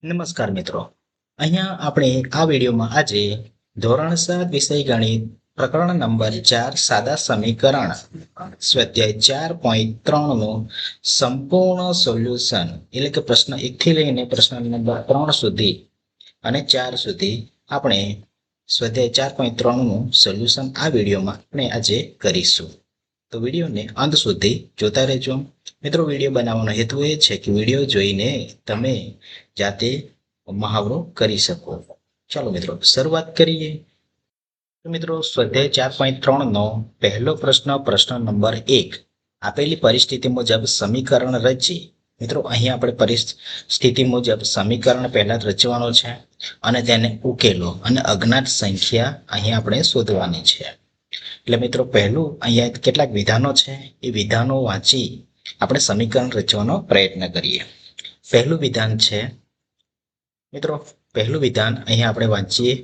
નમસ્કાર મિત્રો, અહીંયા આપણે આ વિડીયોમાં આજે ધોરણ 7 વિષય ગણિત પ્રકરણ નંબર 4 સાદા સમીકરણ સ્વાધ્યાય 4.3 નું સંપૂર્ણ સોલ્યુશન એટલે કે પ્રશ્ન 1 થી લઈને પ્રશ્ન નંબર 3 સુધી અને 4 સુધી આપણે સ્વાધ્યાય 4.3 નું સોલ્યુશન આ વિડીયોમાં આપણે આજે કરીશું. તો વિડીયોને અંત સુધી જોતા રહેજો. મિત્રો, વિડીયો બનાવવાનો હેતુ એ છે કે વિડીયો જોઈને તમે જાતે મહાવરો કરી શકો. ચાલો મિત્રો, શરૂઆત કરીએ. તો મિત્રો, સ્વાધ્યાય 4.3 નો પહેલો પ્રશ્ન નંબર 1, આપેલી પરિસ્થિતિ મુજબ સમીકરણ રચી. મિત્રો, અહીં આપણે પરિસ્થિતિ મુજબ સમીકરણ પહેલા રચવાનો છે અને તેને ઉકેલો અને અજ્ઞાત સંખ્યા અહીં આપણે શોધવાની છે. એટલે મિત્રો, પહેલું અહીંયા કેટલાક વિધાનો છે, એ વિધાનો વાંચી આપણે સમીકરણ રચવાનો પ્રયત્ન કરીએ. પહેલું વિધાન છે મિત્રો, પહેલું વિધાન અહીંયા આપણે વાંચીએ,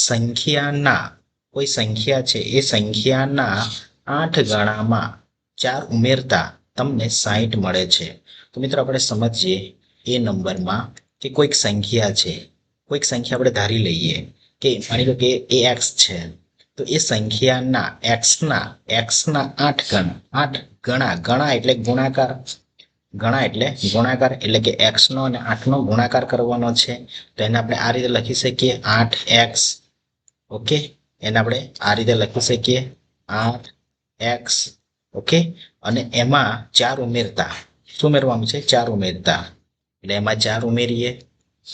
સંખ્યાના કોઈ સંખ્યા છે એ સંખ્યાના 8 ગણામાં 4 ઉમેરતા તમને 60 મળે છે. તો મિત્રો, આપણે સમજીએ એ નંબરમાં કે કોઈક સંખ્યા છે, કોઈક સંખ્યા આપણે ધારી લઈએ કે માની લો કે એ એક્સ છે. તો એ સંખ્યાના એક્સના 8 ગણા એટલે ગુણાકાર, એટલે કે એક્સ નો અને 8 નો ગુણાકાર કરવાનો છે. તો એને આપણે આ રીતે લખી શકીએ 8x. ઓકે, એને આપણે આ રીતે લખી શકીએ 8x. ઓકે, અને એમાં 4 ઉમેરતા, શું ઉમેરવાનું છે? 4 ઉમેરતા, એટલે એમાં 4 ઉમેરીએ.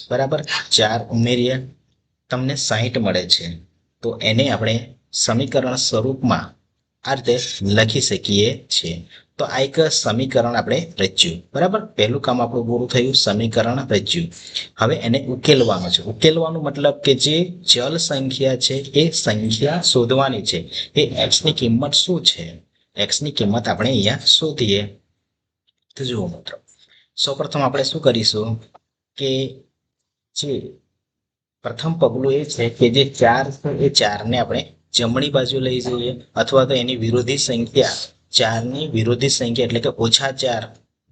બરાબર, 4 ઉમેરીએ, તમને 60 મળે છે. તો એને આપણે સમીકરણ સ્વરૂપમાં આ રીતે લખી શકીએ છીએ. તો આ એક સમીકરણ આપણે રચ્યું. બરાબર, પહેલું કામ આપણું પૂરું થયું, સમીકરણ રચ્યું. હવે એને ઉકેલવાનું છે. ઉકેલવાનું મતલબ કે જે ચલ સંખ્યા છે એ સંખ્યા શોધવાની છે. એ એક્સ ની કિંમત શું છે, એક્સ ની કિંમત આપણે અહીંયા શોધીએ. તો જુઓ મિત્રો, સૌપ્રથમ આપણે શું કરીશું કે જે પ્રથમ પગલું એ છે કે જે 4 છે એ 4 ને આપણે જમણી બાજુ લઈ જઈએ, અથવા તો એની વિરોધી સંખ્યા 4 ની વિરોધી સંખ્યા એટલે કે -4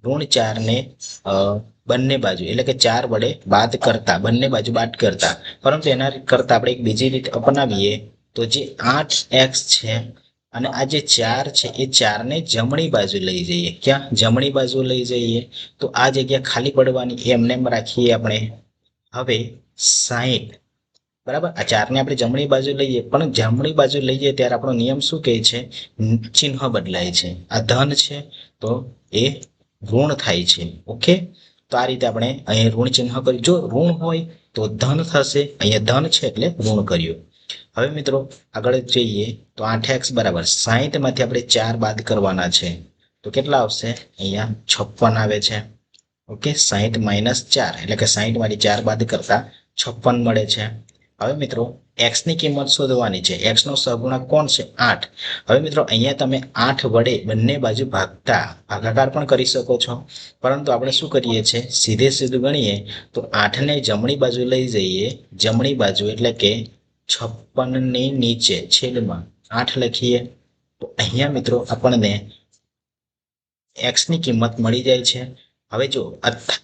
-4 ને બંને બાજુ એટલે કે 4 વડે બાદ કરતા, બંને બાજુ બાદ કરતા. પરંતુ એના કરતા આપણે એક બીજી રીત અપનાવીએ. તો જે 8x છે અને આ જે 4 છે એ 4 ને જમણી બાજુ લઈ જઈએ. ક્યાં? જમણી બાજુ લઈ જઈએ. તો આ જગ્યા ખાલી પડવાની, એમને એમ રાખીએ આપણે. હવે 60. બરાબર, આ 4 ને આપણે જમણી બાજુ લઈએ, પણ જમણી બાજુ લઈએ ત્યારે આપણો નિયમ શું કહે છે? ચિહ્ન બદલાય છે. આ ધન છે તો એ ઋણ થાય છે. ઓકે, તો આ રીતે આપણે અહીંયા ઋણ ચિહ્ન કર્યું. જો ઋણ હોય તો ધન થશે, અહીંયા ધન છે એટલે ઋણ કર્યું. હવે મિત્રો, આગળ જઈએ તો 8x બરાબર 60 માંથી આપણે 4 બાદ કરવાના છે. તો કેટલા આવશે? અહીંયા 56 આવે છે. ઓકે, 60 - 4 એટલે કે 60 માંથી 4 બાદ કરતા 56 મળે છે. હવે મિત્રો, x ની કિંમત શોધવાની છે. x નો સહગુણક કોણ છે? 8. હવે મિત્રો, અહીંયા તમે 8 વડે બંને બાજુ ભાગાકાર પણ કરી શકો છો, પરંતુ આપણે શું કરીએ છીએ? સીધું ગણીએ તો 8 ને જમણી બાજુ લઈ જઈએ. જમણી બાજુ એટલે કે 56 ની નીચે છેદમાં 8 લખીએ. તો અહીંયા મિત્રો આપણને x ની કિંમત મળી જાય છે. હવે જો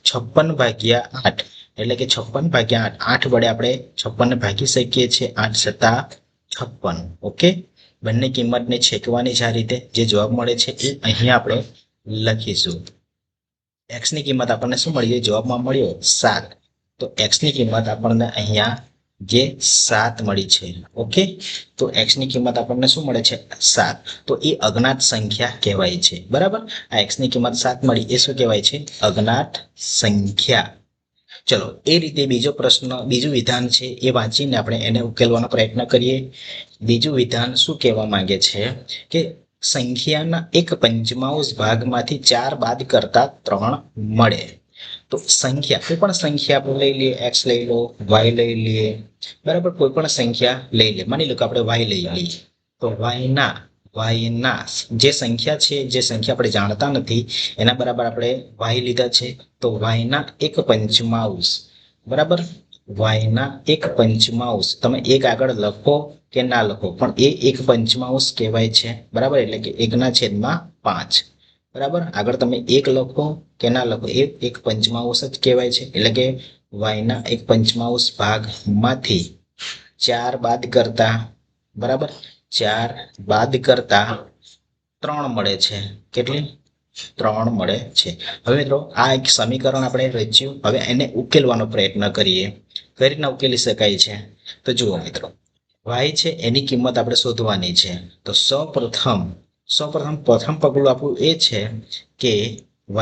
56/8 એટલે કે 56/8, 8 વડે આપણે 56 ને ભાગી શકીએ છીએ. 8 × 7 = 56. ઓકે, બંને કિંમતને છેકવાની છે. આ રીતે જે જવાબ મળે છે એ અહીંયા આપણે લખીશું. x ની કિંમત આપણને શું મળી? જવાબમાં મળ્યો 7. તો x ની કિંમત આપણને અહીંયા જે 7 મળી છે. ઓકે, તો x ની કિંમત આપણને શું મળે છે? 7. તો એ અજ્ઞાત સંખ્યા કહેવાય છે. બરાબર, આ x ની કિંમત 7 મળી, એ શું કહેવાય છે? અજ્ઞાત સંખ્યા. ચલો, એ રીતે બીજું વિધાન છે એ વાંચીને આપણે એને ઉકેલવાનો પ્રયત્ન કરીએ. બીજું વિધાન શું કહેવા માંગે છે કે સંખ્યાના 1/5 ભાગમાંથી 4 બાદ કરતા 3 મળે. તો સંખ્યા, કોઈ પણ સંખ્યા આપણે લઈ લઈએ, x લઈ લો, y લઈ લઈએ. બરાબર, કોઈ પણ સંખ્યા લઈ લે. માની લો કે આપણે y લઈ લઈએ. તો y ના જે સંખ્યા છે, જે સંખ્યા આપણે જાણતા નથી એના બરાબર આપણે y લીધા છે. તો y ના 1/5. બરાબર, y ના 1/5. તમે 1 આગળ લખો કે ના લખો, પણ એ 1/5 કહેવાય છે. બરાબર, એટલે કે 1/5. બરાબર, આગળ તમે 1 લખો કે ના લખો, એ 1/5 જ કહેવાય છે. એટલે કે વાયના 1/5 ભાગમાંથી 4 બાદ કરતા, બરાબર, 4 બાદ કરતા 3 મળે છે. કેટલી? 3 મળે છે. હવે મિત્રો આ એક સમીકરણ આપણે રચ્યું. હવે એને ઉકેલવાનો પ્રયત્ન કરીએ. કઈ રીતના ઉકેલી શકાય છે? તો જુઓ મિત્રો, y છે એની કિંમત આપણે શોધવાની છે. તો સૌપ્રથમ પ્રથમ પગલું આપણું એ છે કે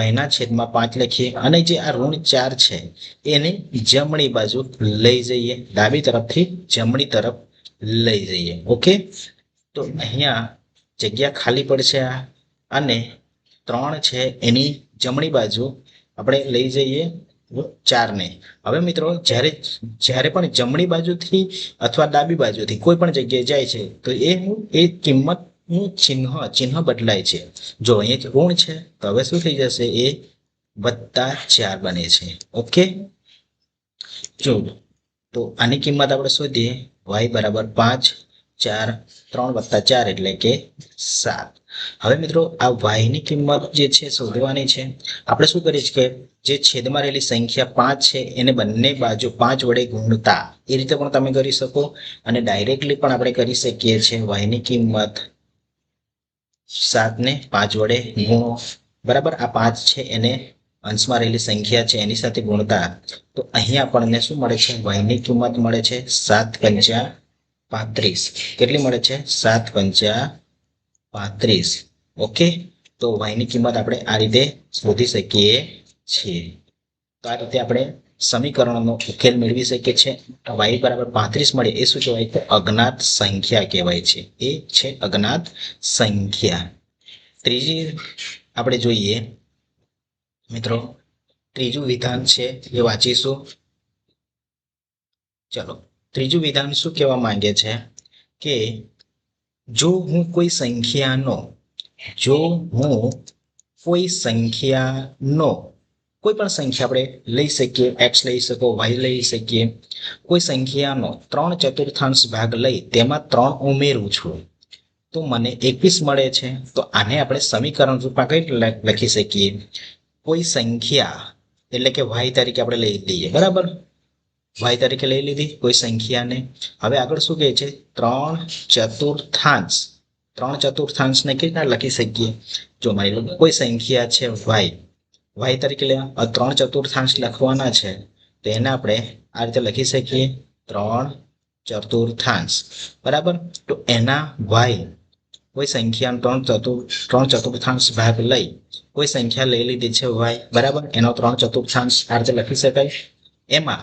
y ના છેદમાં 5 લખીએ અને જે આ ઋણ 4 છે એને જમણી બાજુ લઈ જઈએ, ડાબી તરફથી જમણી તરફ લઈ જઈએ. ઓકે, તો અહીંયા જગ્યા ખાલી પડશે અને 3 છે એની જમણી બાજુ આપણે લઈ જઈએ 4 ને. હવે મિત્રો જ્યારે પણ જમણી બાજુથી અથવા ડાબી બાજુથી કોઈ પણ જગ્યાએ જાય છે તો એ કિંમતનું ચિહ્ન બદલાય છે. જો અહીંયા ઋણ છે તો હવે શું થઈ જશે? એ +4 બને છે. ઓકે, જો તો આની કિંમત આપણે શોધીએ. y બરાબર 5, 4, 3 + 4 એટલે કે 7. હવે મિત્રો આ y ની કિંમત જે છે શોધવાની છે. આપણે શું કરીએ કે જે છેદમાં રહેલી સંખ્યા 5 છે એને બંને બાજુ 5 વડે ગુણતા, એ રીતે પણ તમે કરી શકો અને ડાયરેક્ટલી પણ આપણે કરી શકીએ છીએ. y ની કિંમત 7 ને 5 વડે ગુણો, બરાબર. આ 5 છે એને અંશમાં રહેલી સંખ્યા છે એની સાથે ગુણતા તો અહીંયા આપણને શું મળે છે? y ની કિંમત મળે છે 7×5 = 35. કેટલી મળે છે? 7×5 = 35. ઓકે, તો y ની કિંમત આપણે આ રીતે શોધી શકીએ છીએ. તો આ રીતે આપણે સમીકરણનો ઉકેલ મેળવી શકીએ છીએ. y બરાબર 35 મળે એ શું કહેવાય? તો અજ્ઞાત સંખ્યા કહેવાય છે. એ છે અજ્ઞાત સંખ્યા. ત્રીજી આપણે જોઈએ મિત્રો, ત્રીજું વિધાન છે એ વાંચીશું. ચલો, ત્રીજું વિધાન શું કહેવા માંગે છે કે જો હું કોઈ સંખ્યાનો કોઈ પણ સંખ્યા આપણે લઈ શકીએ, x લઈ શકો, y લઈ શકીએ, કોઈ સંખ્યાનો 3/4 ભાગ લઈ તેમાં 3 ઉમેરું છું તો મને 21 મળે છે. તો આને આપણે સમીકરણ રૂપમાં કઈ લખી શકીએ? કોઈ સંખ્યા એટલે કે y તરીકે આપણે લઈ લઈએ, બરાબર. y તરીકે લઈ લીધી કોઈ સંખ્યાને. હવે આગળ શું કહે છે? 3/4. 3/4 ને કેવી રીતના લખી શકીએ? જો માની લો કોઈ સંખ્યા છે y તરીકે લેવા, 3/4 લખવાના છે તો એને આપણે આ રીતે લખી શકીએ 3/4, બરાબર. તો એના y કોઈ સંખ્યાનો 3/4 ભાગ લઈ કોઈ સંખ્યા લઈ લીધી છે y, બરાબર, એનો 3/4 આ રીતે લખી શકાય. એમાં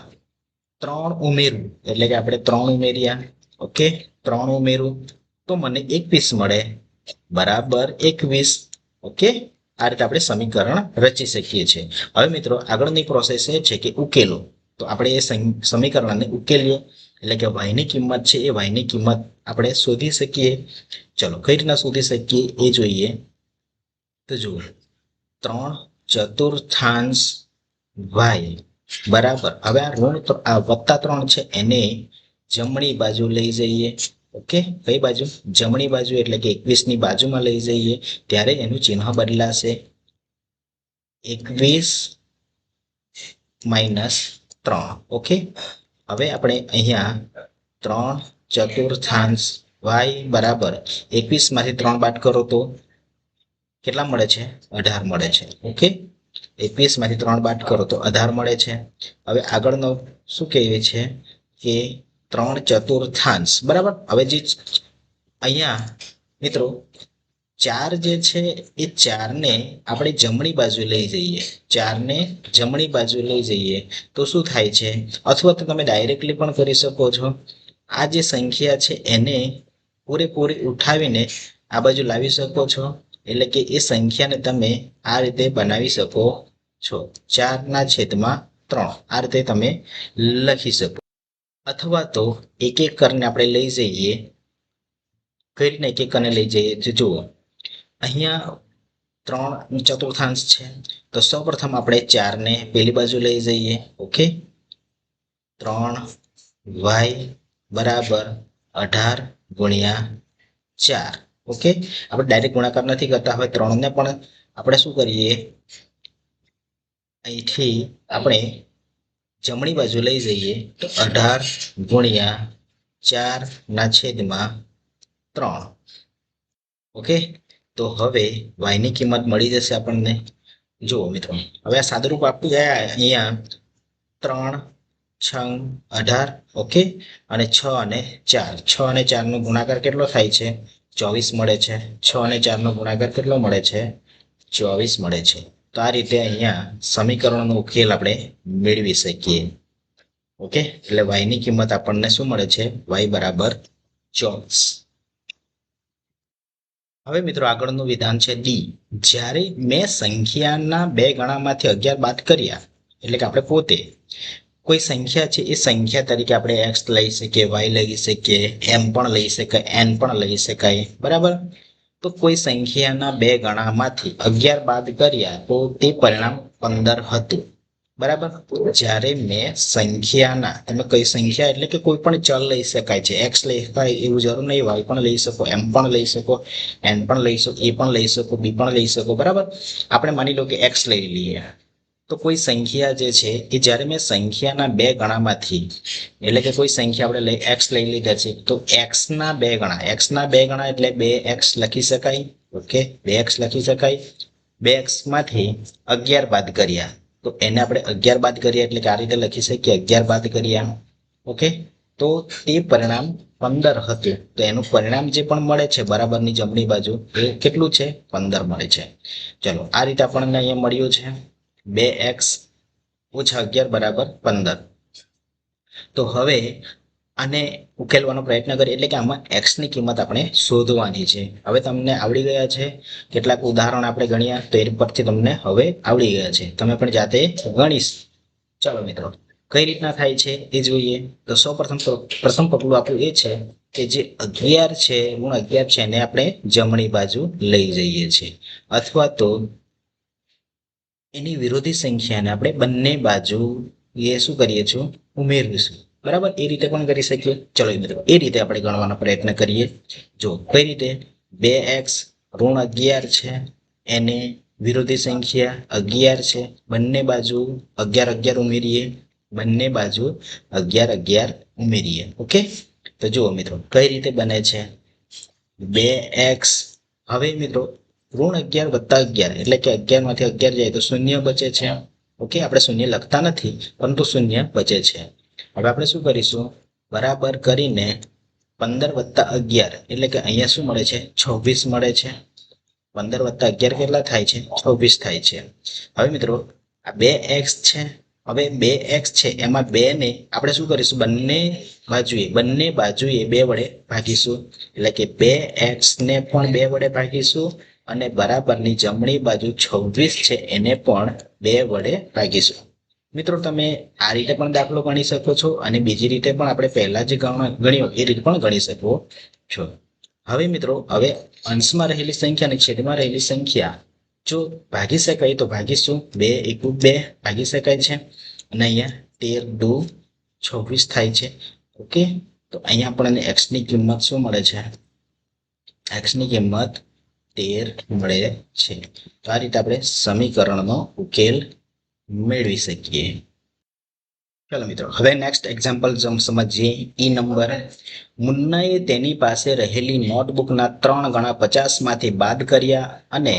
3 ઉમેરું એટલે કે આપણે 3 ઉમેર્યા. ઓકે, 3 ઉમેરું તો મને 21 મળે, બરાબર 21. ઓકે, આ રીતે આપણે સમીકરણ રચી શકીએ છીએ. હવે મિત્રો આગળની પ્રોસેસ એ છે કે ઉકેલો. તો આપણે એ સમીકરણને ઉકેલીએ એટલે કે y ની કિંમત છે એ y ની કિંમત આપણે શોધી શકીએ. ચલો, કઈ રીતના શોધી શકીએ એ જોઈએ. તો જુઓ, 3/4 y બરાબર. હવે આ +3 છે એને જમણી બાજુ લઈ જઈએ. ઓકે, કઈ બાજુ? જમણી બાજુ એટલે કે 21 ની બાજુમાં લઈ જઈએ ત્યારે એનું ચિહ્ન બદલાશે. 21 - 3. ઓકે, હવે આપણે અહીંયા 3/4 y બરાબર 21 માંથી 3 બાદ કરો તો કેટલા મળે છે? 18 મળે છે. ઓકે, 21 માંથી 3 બાદ કરો તો 18 મળે છે. હવે આગળનો શું કહેવાય છે કે 3/4, બરાબર. હવે જે અહીંયા મિત્રો 4 જે છે એ 4 ને આપણે જમણી બાજુ લઈ જઈએ. 4 ને જમણી બાજુ લઈ જઈએ તો શું થાય છે? અથવા તો તમે ડાયરેક્ટલી પણ કરી શકો છો. આ જે સંખ્યા છે એને પૂરેપૂરી ઉઠાવીને આ બાજુ લાવી શકો છો. એટલે કે એ સંખ્યાને તમે આ રીતે બનાવી શકો છો, 4/3. આ રીતે તમે લખી શકો. અથવા તો એક એક કરીને આપણે લઈ જઈએ. કઈ રીતના એક એક કરીને લઈ જઈએ? જુઓ, અહીંયા 3/4 છે તો સૌપ્રથમ આપણે 4 ને પેલી બાજુ લઈ જઈએ. ઓકે, 3y બરાબર 18×4. ઓકે, આપણે ડાયરેક્ટ ગુણાકાર નથી કરતા. હવે 3 ને પણ આપણે શું કરીએ? અહીંથી આપણે જમણી બાજુ લઈ જઈએ તો 18 ગુણ્યા 4/3. ઓકે, તો હવે y ની કિંમત મળી જશે આપણને. જુઓ મિત્રો, હવે આ સાદુરૂપ આપવું જાય અહીંયા 3 6 18. ઓકે, અને 6 અને 4, 6 અને 4 નો ગુણાકાર કેટલો થાય છે? 24 મળે છે. 6 અને 4 નો ગુણાકાર કેટલો મળે છે? 24 મળે છે. તો આ રીતે અહીંયા સમીકરણનો ઉકેલ આપણે મેળવી શકીએ. ઓકે, એટલે y ની કિંમત આપણને શું મળે છે? y બરાબર 24. હવે મિત્રો આગળનું વિધાન છે ડી. જ્યારે મેં સંખ્યાના બે ગણામાંથી 11 બાદ કર્યા, એટલે કે આપણે પોતે કોઈ સંખ્યા છે એ સંખ્યા તરીકે આપણે x લઈ શકીએ, y લઈ શકીએ, m પણ લઈ શકાય, n પણ લઈ શકાય, બરાબર. તો કોઈ સંખ્યાના બે ગણામાંથી 11 બાદ કર્યા તો તે પરિણામ 15 હતું, બરાબર. જ્યારે મેં સંખ્યાના, તમે કઈ સંખ્યા એટલે કે કોઈ પણ ચલ લઈ શકાય છે, x લઈ શકાય એવું જરૂર નહીં, y પણ લઈ શકો, m પણ લઈ શકો, n પણ લઈ શકો, a પણ લઈ શકો, b પણ લઈ શકો, બરાબર. આપણે માની લો કે x લઈ લઈએ. તો કોઈ સંખ્યા જે છે એ જ્યારે મેં સંખ્યાના બે ગણામાંથી, એટલે કે કોઈ સંખ્યા આપણે x લઈ લીધા છે, તો x ના બે ગણા એટલે 2x લખી શકાય. ઓકે, 2x લખી શકાય. 2x માંથી 11 બાદ કર્યા તો એને આપણે 11 બાદ કર્યા એટલે કે આ રીતે લખી શકીએ, 11 બાદ કર્યા. ઓકે, તો તે પરિણામ 15 હતું. તો એનું પરિણામ જે પણ મળે છે બરાબરની જમણી બાજુ એ કેટલું છે? 15 મળે છે. ચલો, આ રીતે આપણને અહીંયા મળ્યું છે 2x ઓછા 11 બરાબર 15. તો હવે આને ઉકેલવાનો પ્રયત્ન કરીએ, એટલે કે આમાં x ની કિંમત આપણે શોધવાની છે. હવે તમને આવડી ગયા છે, કેટલાક ઉદાહરણ આપણે ગણ્યા તો એ પરથી તમને હવે આવડી ગયા છે, તમે પણ જાતે ગણીશ. ચાલો મિત્રો, કઈ રીતના થાય છે એ જોઈએ. તો પ્રથમ પગલું આપણું એ છે કે જે 11 છે ઋણ 11 છે એને આપણે જમણી બાજુ લઈ જઈએ છીએ, અથવા તો એની વિરોધી સંખ્યાને આપણે બંને બાજુ એ શું કરીએ છીએ? ઉમેરીશું, બરાબર. એ રીતે પણ કરી શકીએ. ચલો મિત્રો, એ રીતે આપણે ગણવાનો પ્રયત્ન કરીએ. જો કઈ રીતે, 2x ઋણ 11 છે, એને વિરોધી સંખ્યા 11 છે, બંને બાજુ 11 11 ઉમેરીએ, બંને બાજુ 11 11 ઉમેરીએ. ઓકે, તો જુઓ મિત્રો કઈ રીતે બને છે. 2x, હવે મિત્રો ઋણ 11 વત્તા 11 એટલે કે 11 માંથી 11 જાય તો શૂન્ય બચે છે. ઓકે, આપણે શૂન્ય લખતા નથી પરંતુ શૂન્ય બચે છે. હવે આપણે શું કરીશું? બરાબર કરીને 15 વત્તા 11 એટલે કે અહીંયા શું મળે છે? 26 મળે છે. 15 વત્તા 11 કેટલા થાય છે? 26 થાય છે. હવે મિત્રો આ 2x છે, હવે 2x છે એમાં 2 ને આપણે શું કરીશું? બંને બાજુએ 2 વડે ભાગીશું, એટલે કે 2x ને પણ 2 વડે ભાગીશું અને બરાબરની જમણી બાજુ 26 છે એને પણ 2 વડે ભાગીશું. મિત્રો તમે આ રીતે પણ દાખલો ગણી શકો છો અને બીજી રીતે પણ આપણે પહેલા જે ગણ્યો એ રીતે પણ ગણી શકો છો. હવે મિત્રો, હવે અંશમાં રહેલી સંખ્યા અને છેદમાં રહેલી સંખ્યા જો ભાગી શકાય તો ભાગીશું. 2 × 2 ભાગી શકાય છે અને અહીંયા 13 × 26 થાય છે. ઓકે, તો અહીંયા આપણને x ની કિંમત શું મળે છે? x ની કિંમત 13 મળે છે. તો આ રીતે આપણે સમીકરણનો ઉકેલ મેળવી શકીએ. ચલો મિત્રો, હવે નેક્સ્ટ એક્ઝામ્પલ સમજીએ. ઈ નંબર. મુન્નાએ તેની પાસે રહેલી નોટબુકના 3 ગણા 50 માંથી બાદ કર્યા અને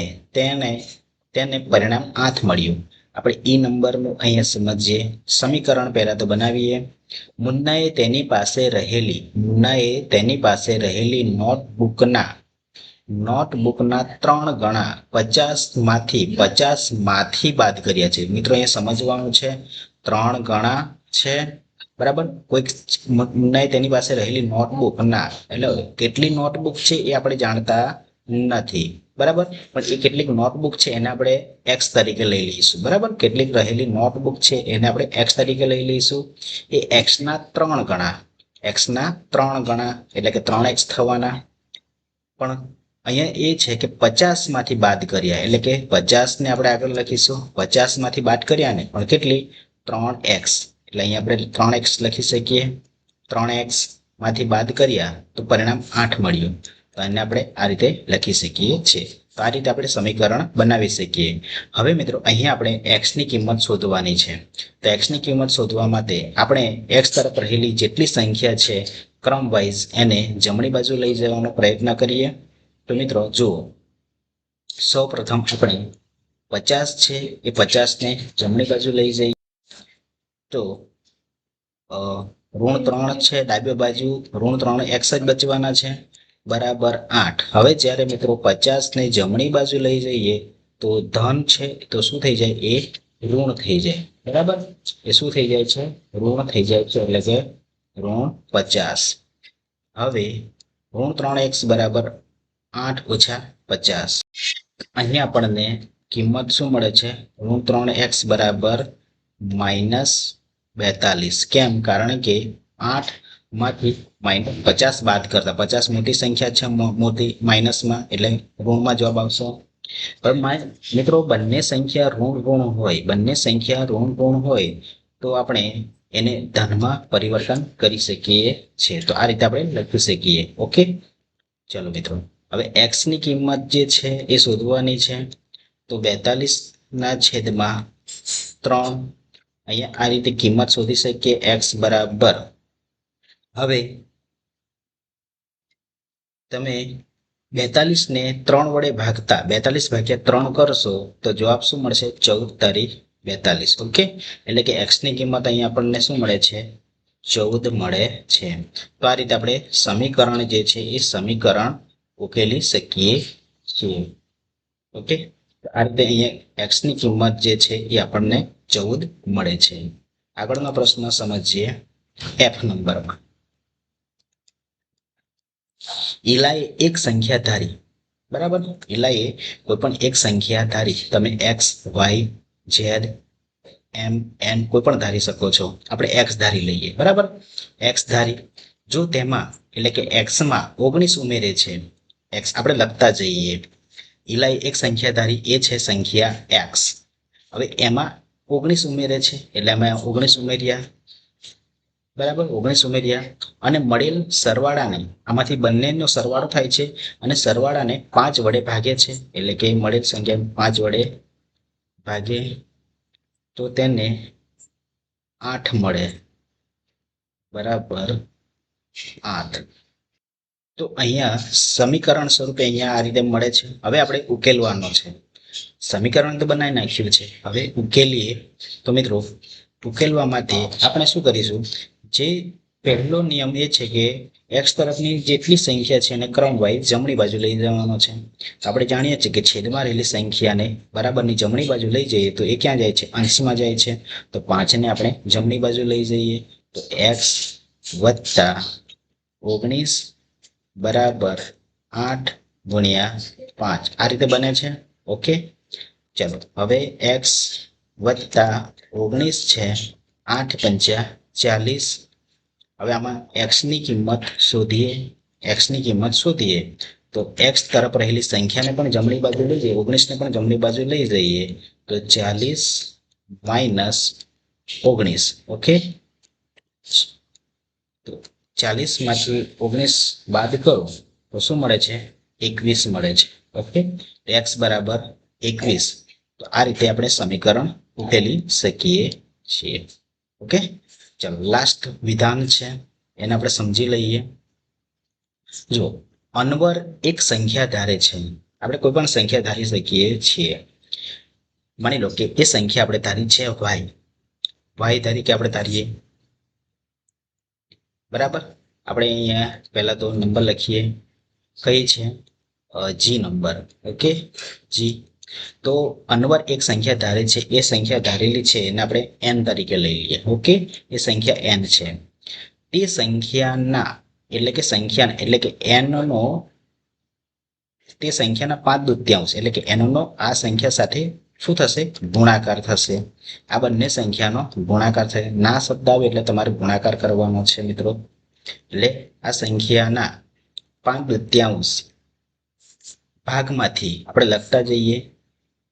તેને પરિણામ 8 મળ્યું. આપણે ઈ નંબરનું અહીંયા સમજીએ. સમીકરણ પહેલા તો બનાવીએ. મુન્નાએ તેની પાસે રહેલી નોટબુકના 3 ગણા 50 માંથી બાદ કર્યા છે. મિત્રો અહીંયા સમજવાનું છે, 3 ગણા છે, બરાબર. કોઈક મુન્નાએ તેની પાસે રહેલી નોટબુકના, એટલે કેટલી નોટબુક છે એ આપણે જાણતા નથી, બરાબર. પણ એ કેટલીક નોટબુક છે એને આપણે x તરીકે લઈ લઈશું, બરાબર. કેટલીક રહેલી નોટબુક છે એને આપણે x તરીકે લઈ લઈશું. એ x ના 3 ગણા એટલે કે 3x થવાના. પણ અહીંયા એ છે કે 50 માંથી બાદ કર્યા એટલે કે 50 ને આપણે આગળ લખીશું. 50 માંથી બાદ કર્યા ને પણ કેટલી? 3x, એટલે અહીંયા આપણે 3x લખી શકીએ. 3x માંથી બાદ કર્યા તો પરિણામ 8 મળ્યું. તો આને આપણે આ રીતે લખી શકીએ છીએ. તો આ રીતે આપણે સમીકરણ બનાવી શકીએ. હવે મિત્રો અહીંયા આપણે એક્સની કિંમત શોધવાની છે. તો એક્સની કિંમત શોધવા માટે આપણે એક્સ તરફ રહેલી જેટલી સંખ્યા છે ક્રમ વાઇઝ એને જમણી બાજુ લઈ જવાનો પ્રયત્ન કરીએ. તો મિત્રો જુઓ, સૌ પ્રથમ આપણે 50 છે એ 50 ને જમણી બાજુ લઈ જઈએ. તો -3 છે ડાબી બાજુ, -3 એક્સ જ બચવાના છે, બરાબર 8. હવે જ્યારે મિત્રો 50 ને જમણી બાજુ લઈ જઈએ તો ધન છે તો શું થઈ જાય, એ ઋણ થઈ જાય. બરાબર, એ શું થઈ જાય છે, ઋણ થઈ જાય છે, એટલે કે -50. હવે -3x બરાબર 8 - 50. અહીંયા આપણને કિંમત શું મળે છે, -3x બરાબર -42. કેમ? કારણ કે 8 માંથી -50 બાદ કરતા 50 મોટી સંખ્યા છે, મોટી માઇનસમાં, એટલે ઋણમાં જવાબ આવશે. પણ મિત્રો બંને સંખ્યા ઋણ હોય, બંને સંખ્યા ઋણ હોય તો આપણે એને ધનમાં પરિવર્તન કરી શકીએ છીએ. તો આ રીતે આપણે લખી શકીએ. ઓકે, ચલો મિત્રો, હવે એક્સ ની કિંમત જે છે એ શોધવાની છે. તો 42/3 અહીંયા આ રીતે કિંમત શોધી શકીએ. એક્સ બરાબર, હવે તમે 42 ને 3 વડે ભાગતા 42/3 કરશો તો જવાબ શું મળશે, 14×42. ઓકે, એટલે કે એક્સ ની કિંમત અહીંયા આપણને શું મળે છે, 14 મળે છે. તો આ રીતે આપણે સમીકરણ જે છે એ સમીકરણ ઉકેલી શકીએ છીએ. ઓકે, આ રીતે અહીંયા એક્સ ની કિંમત જે છે એ આપણને 14 મળે છે. આગળનો પ્રશ્ન સમજીએ એફ નંબરમાં. ઈલાએ એક સંખ્યા ધારી, બરાબર, ઈલાએ કોઈ પણ એક સંખ્યા ધારી. તમે એક્સ, વાય, ઝેડ, એમ, એન કોઈ પણ ધારી શકો છો. આપણે એક્સ ધારી લઈએ. બરાબર, એક્સ ધારી. જો તેમાં એટલે કે એક્સમાં 19 ઉમેરે છે, એક્સ આપણે લખતા જઈએ. ઈલાએ એક સંખ્યા ધારી, એ છે સંખ્યા એક્સ. હવે એમાં 19 ઉમેરે છે એટલે અમે 19 ઉમેર્યા. બરાબર, 19 ઉમેર્યા અને મળેલ સરવાળાને, આમાંથી બંનેનો સરવાળો થાય છે અને સરવાળાને 5 વડે ભાગે છે, એટલે કે મળેલ સંખ્યા 5 વડે ભાગે તો તેને 8 મળે. બરાબર, 8. તો અહીંયા સમીકરણ સ્વરૂપે અહીંયા આ રીતે મળે છે. હવે આપણે ઉકેલવાનો છે. સમીકરણ તો બનાવી નાખ્યું છે, હવે ઉકેલીએ. તો મિત્રો ઉકેલવા માટે આપણે શું કરીશું, જે પહેલો નિયમ એ છે કે એક્સ તરફની જેટલી સંખ્યા છે એને ક્રમ વાઇઝ જમણી બાજુ લઈ જવાનો છે. તો આપણે જાણીએ છીએ કે છેદમાં રહેલી સંખ્યાને બરાબરની જમણી બાજુ લઈ જઈએ તો એ ક્યાં જાય છે, અંશમાં જાય છે. તો 5ને આપણે જમણી બાજુ લઈ જઈએ તો એક્સ વત્તા 19 બરાબર 8/5 આ રીતે બને છે. ઓકે, ચલો હવે એક્સ વત્તા 19 છે, 8×5 40. હવે આમાં એક્સ ની કિંમત શોધીએ. એક્સ ની કિંમત શોધીએ તો એક્સ તરફ રહેલી સંખ્યાને પણ જમણી બાજુ લઈ જઈએ, 19 ને પણ જમણી બાજુ લઈ જઈએ તો 40 - 19. ઓકે, તો 40 માંથી 19 બાદ કરો તો શું મળે છે, 21 મળે છે. ઓકે, એક્સ બરાબર 21. તો આ રીતે આપણે સમીકરણ ઉકેલી શકીએ છીએ. ઓકે, ચલો લાસ્ટ વિધાન છે એને આપણે સમજી લઈએ. જો અનવર એક સંખ્યા ધારે છે, આપણે કોઈ પણ સંખ્યા ધારી શકીએ છીએ. માની લો કે એ સંખ્યા આપણે ધારી છે વાય. વાય તરીકે આપણે ધારીએ. બરાબર, આપણે અહીંયા પહેલા તો નંબર લખીએ. કઈ છે, જી નંબર. ઓકે, જી. તો અનવર એક સંખ્યા ધારે છે, એ સંખ્યા ધારેલી છે એને આપણે એન તરીકે લઈ લઈએ. ઓકે, એ સંખ્યા એન છે. તે સંખ્યાના એટલે કે એન નો, તે સંખ્યાના 5/2 એટલે કે એન નો આ સંખ્યા સાથે શું થશે, ગુણાકાર થશે. આ બંને સંખ્યાનો ગુણાકાર થશે. ના શબ્દ આવે એટલે તમારે ગુણાકાર કરવાનો છે મિત્રો. એટલે આ સંખ્યાના 5/2 ભાગમાંથી આપણે લખતા જઈએ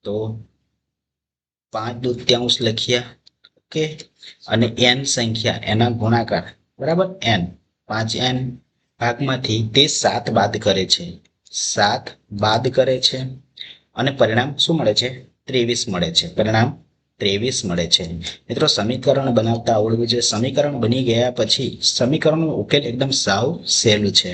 તો 5/2 લખ્યા. ઓકે, અને એન સંખ્યા એના ગુણાકાર, બરાબર, એન 5n ભાગમાંથી તે 7 બાદ કરે છે. 7 બાદ કરે છે અને પરિણામ શું મળે છે? 23 મળે છે. પરિણામ 23 મળે છે. મિત્રો સમીકરણ બનાવતા આવડવું જોઈએ. સમીકરણ બની ગયા પછી સમીકરણનો ઉકેલ એકદમ સાવ સહેલું છે.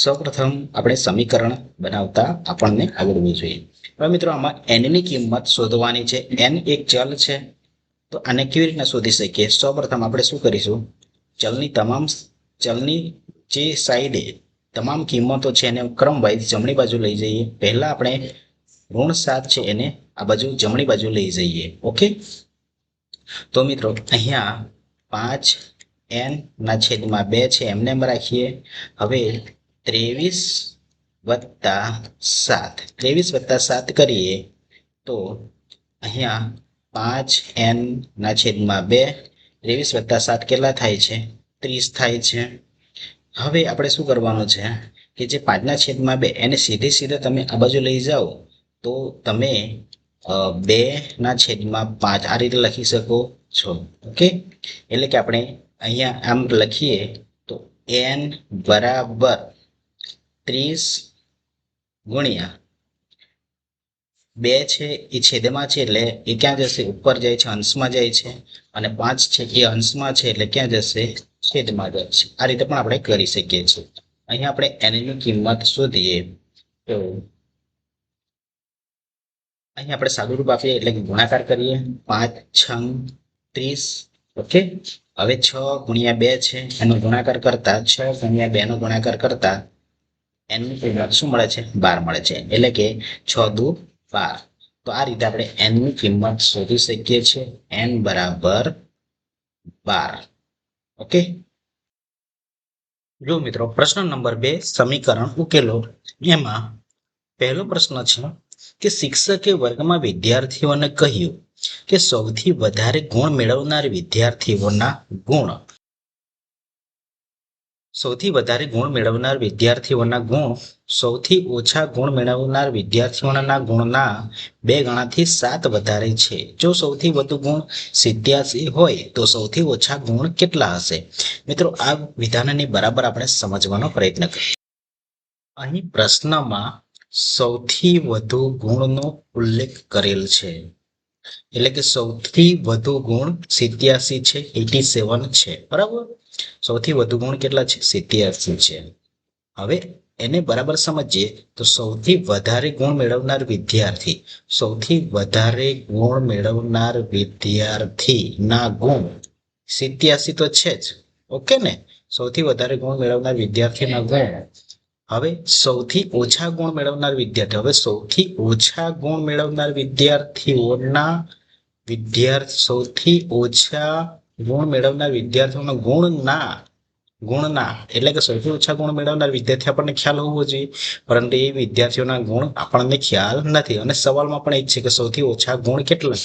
સૌપ્રથમ આપણે સમીકરણ બનાવતા આપણને આવડવું જોઈએ. હવે મિત્રો આમાં n ની કિંમત શોધવાની છે. n એક ચલ છે, તો આને કેવી રીતના શોધી શકીએ? સૌપ્રથમ આપણે શું કરીશું? ચલની જે સાઈડે તમામ કિંમતો છે એને ક્રમવાઇઝ જમણી બાજુ લઈ જઈએ. પહેલા આપણે -7 છે એને આ બાજુ જમણી બાજુ લઈ જઈએ. ઓકે, તો મિત્રો અહીંયા 5n/2 છે એમને એમ રાખીએ. હવે 23+7 કરીએ તો અહીંયા 5n/2 23+7 કેટલા થાય છે? 30 થાય છે. હવે આપણે શું કરવાનું છે કે જે 5/2 એને સીધે તમે આ બાજુ લઈ જાઓ તો તમે 2/5 આ રીતે લખી શકો છો. ઓકે, એટલે કે આપણે અહીંયા આમ લખીએ તો n બરાબર 30 ગુણ્યા 2 છે એ છેદમાં છે એટલે એ ક્યાં જશે? ઉપર જાય છે, અંશમાં જાય છે. અને 5 છે એ અંશમાં છે એટલે ક્યાં જશે? છેદમાં જાય છે. આ રીતે પણ આપણે કરી શકીએ છીએ. અહીંયા આપણે n ની કિંમત શોધીએ તો અહીંયા આપણે સાદું રૂપ આપીએ એટલે કે ગુણાકાર કરીએ. 5×6 30. ઓકે, હવે 6×2 છે એનો ગુણાકાર કરતા 6×2 નો ગુણાકાર કરતા n ની કિંમત શું મળે છે? 12 મળે છે. એટલે કે 6×2 12. તો આ રીતે આપણે n ની કિંમત શોધી શકીએ છીએ. n બરાબર 12. ઓકે, જો મિત્રો પ્રશ્ન નંબર 2 સમીકરણ ઉકેલો. એમાં પહેલો પ્રશ્ન છે કે શિક્ષકે વર્ગમાં વિદ્યાર્થીઓને કહ્યું કે સૌથી વધારે ગુણ મેળવનાર વિદ્યાર્થીઓના ગુણ સૌથી ઓછા ગુણ મેળવનાર વિદ્યાર્થીઓના ગુણના 2 ગણાથી 7 વધારે છે. જો સૌથી વધુ ગુણ 87 હોય તો સૌથી ઓછા ગુણ કેટલા હશે? મિત્રો આ વિધાનની બરાબર આપણે સમજવાનો પ્રયત્ન કરીએ. અહીં પ્રશ્નમાં સૌથી વધુ ગુણનો ઉલ્લેખ કરેલ છે, એટલે કે સૌથી વધુ ગુણ 87 છે, 87 છે. બરાબર, સૌથી વધુ ગુણ કેટલા છે? 87 છે. હવે એને બરાબર સમજીએ તો સૌથી વધારે ગુણ મેળવનાર વિદ્યાર્થીના ગુણ 87 તો છે જ. ઓકે ને, સૌથી વધારે ગુણ મેળવનાર વિદ્યાર્થીના ગુણ. હવે સૌથી ઓછા ગુણ મેળવનાર વિદ્યાર્થીઓના ગુણના એટલે કે સૌથી ઓછા ગુણ મેળવનાર વિદ્યાર્થી આપણને ખ્યાલ હોવો જોઈએ, પરંતુ એ વિદ્યાર્થીઓના ગુણ આપણને ખ્યાલ નથી. અને સવાલમાં પણ એ છે કે સૌથી ઓછા ગુણ કેટલા?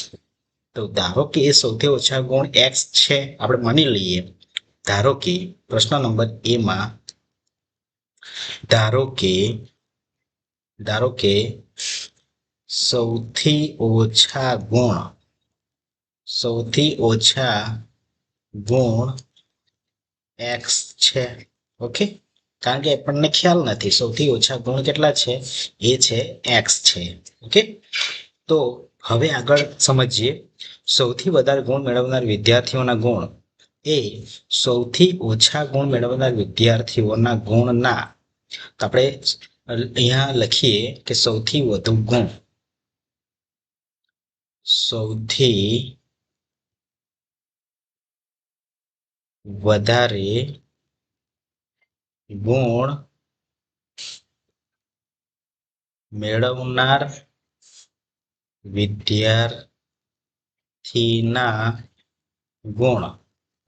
તો ધારો કે એ સૌથી ઓછા ગુણ x છે, આપણે માની લઈએ. ધારો કે પ્રશ્ન નંબર a માં ધારો કે સૌથી ઓછા ગુણ x છે. ઓકે, કારણ કે આપણને ખ્યાલ નથી સૌથી ઓછા ગુણ કેટલા છે, એ છે x છે. ઓકે, તો હવે આગળ સમજીએ. સૌથી વધારે ગુણ મેળવનાર વિદ્યાર્થીઓના ગુણ એ સૌથી ઓછા ગુણ મેળવનાર વિદ્યાર્થીઓના ગુણના, તો આપણે અહીંયા લખીએ કે સૌથી વધારે ગુણ મેળવનાર વિદ્યાર્થીના ગુણ.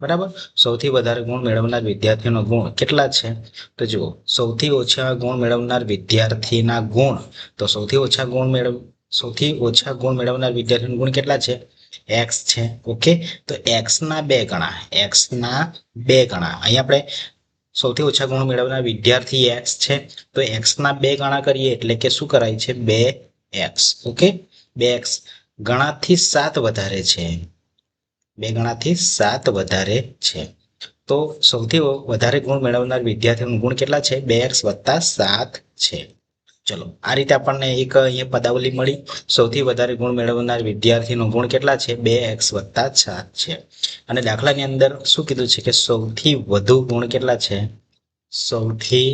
બરાબર, સૌથી વધારે ગુણ મેળવનાર વિદ્યાર્થીનો ગુણ કેટલા છે? તો જુઓ, સૌથી ઓછા ગુણ મેળવનાર વિદ્યાર્થીના ગુણ, તો સૌથી ઓછા ગુણ મેળવનાર વિદ્યાર્થીનો ગુણ કેટલા છે? x છે. ઓકે, તો x ના 2 ગણા. અહીંયા આપણે સૌથી ઓછા ગુણ મેળવનાર વિદ્યાર્થી x છે, તો x ના 2 ગણા કરીએ એટલે કે શું કરાય છે? 2x. ઓકે, 2x ગણાથી 7 વધારે છે. 2 ગણાથી 7 વધારે છે. તો સૌથી વધારે ગુણ મેળવનાર વિદ્યાર્થીનો ગુણ કેટલા છે? 2x + 7 છે. ચલો આ રીતે આપણને એક અહીંયા પદાવલી મળી. સૌથી વધારે ગુણ મેળવનાર વિદ્યાર્થીનો ગુણ કેટલા છે? 2x + 7 છે. અને દાખલાની અંદર શું કીધું છે કે સૌથી વધુ ગુણ કેટલા છે? સૌથી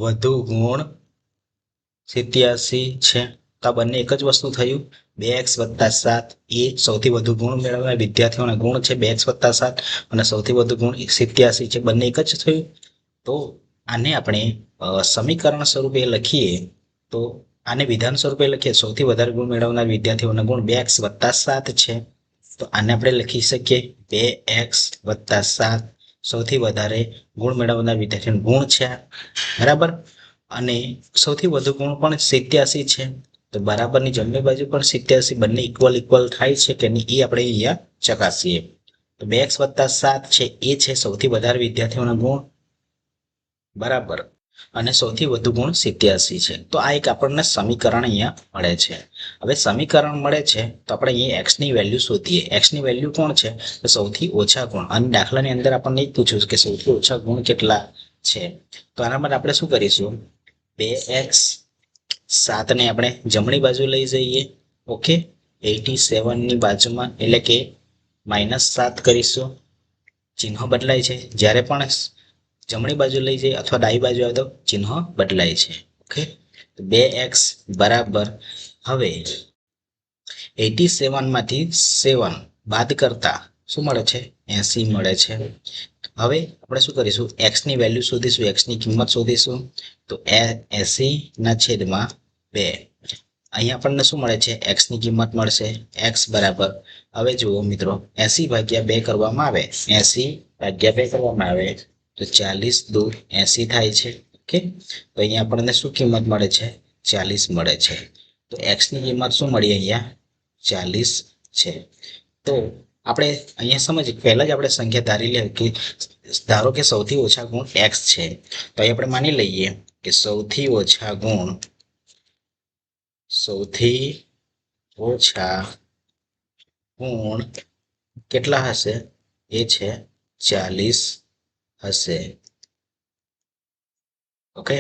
વધુ ગુણ 87 છે. તો આ બંને એક જ વસ્તુ થયું. 2x + 7 એ સૌથી વધુ ગુણ મેળવનાર વિદ્યાર્થીઓના ગુણ છે 2x + 7 અને સૌથી વધુ ગુણ 87 છે. બંને એક જ થયું. તો આને આપણે સમીકરણ સ્વરૂપે લખીએ તો આને વિધાન સ્વરૂપે લખીએ. સૌથી વધારે ગુણ મેળવનાર વિદ્યાર્થીઓના ગુણ 2x + 7 છે. તો આને આપણે લખી શકીએ 2x + 7 સૌથી વધારે ગુણ મેળવનાર વિદ્યાર્થીનો ગુણ છે. બરાબર. અને સૌથી વધુ ગુણ પણ 87 છે. તો બરાબરની જમણી બાજુ પણ 87 બંને ઇક્વલ થાય છે કે નહીં એ આપણે અહીંયા ચકાસીએ. તો 2x + 7 છે એ છે સૌથી વધારે વિદ્યાર્થીઓના ગુણ. બરાબર. અને સૌથી વધુ ગુણ 87 છે. તો આ એક આપણને સમીકરણ અહીંયા મળે છે. હવે સમીકરણ મળે છે તો આપણે અહીંયા x ની વેલ્યુ શોધીએ. x ની વેલ્યુ કોણ છે? તો સૌથી ઓછા ગુણ. અને દાખલાની અંદર આપણને એ પૂછ્યું કે સૌથી ઓછા ગુણ કેટલા છે. તો આના માટે આપણે શું કરીશું? 2x 7 ને આપણે જમણી બાજુ લઈ જઈએ. ઓકે. 87 ની બાજુમાં એટલે કે -7 કરીશું. ચિહ્ન બદલાય છે જ્યારે પણ જમણી બાજુ લઈ જઈએ અથવા ડાબી બાજુ આવે તો ચિહ્ન બદલાય છે. ઓકે. 2x બરાબર હવે 87 માંથી 7 બાદ કરતા શું મળે છે? 80 મળે છે. હવે આપણે શું કરીશું? x ની વેલ્યુ શોધીશું. x ની કિંમત શોધીશું. તો 80/2 અહીંયા આપણને શું મળે છે? x ની કિંમત મળશે. x બરાબર હવે જુઓ મિત્રો 80/2 કરવામાં આવે 80/2 કરવામાં આવે તો 40 દૂર 80 થાય છે. ઓકે. તો અહીંયા આપણને શું કિંમત મળે છે? 40 મળે છે. તો x ની કિંમત શું મળી? અહીંયા 40 છે. તો આપણે અહીંયા સમજીએ પહેલા જ આપણે સંખ્યા ધારી લે કે ધારો કે સૌથી ઓછા ગુણ x છે. તો અહીં આપણે માની લઈએ કે સૌથી ઓછા ગુણ કેટલા હશે? એ છે 40 હશે. ઓકે.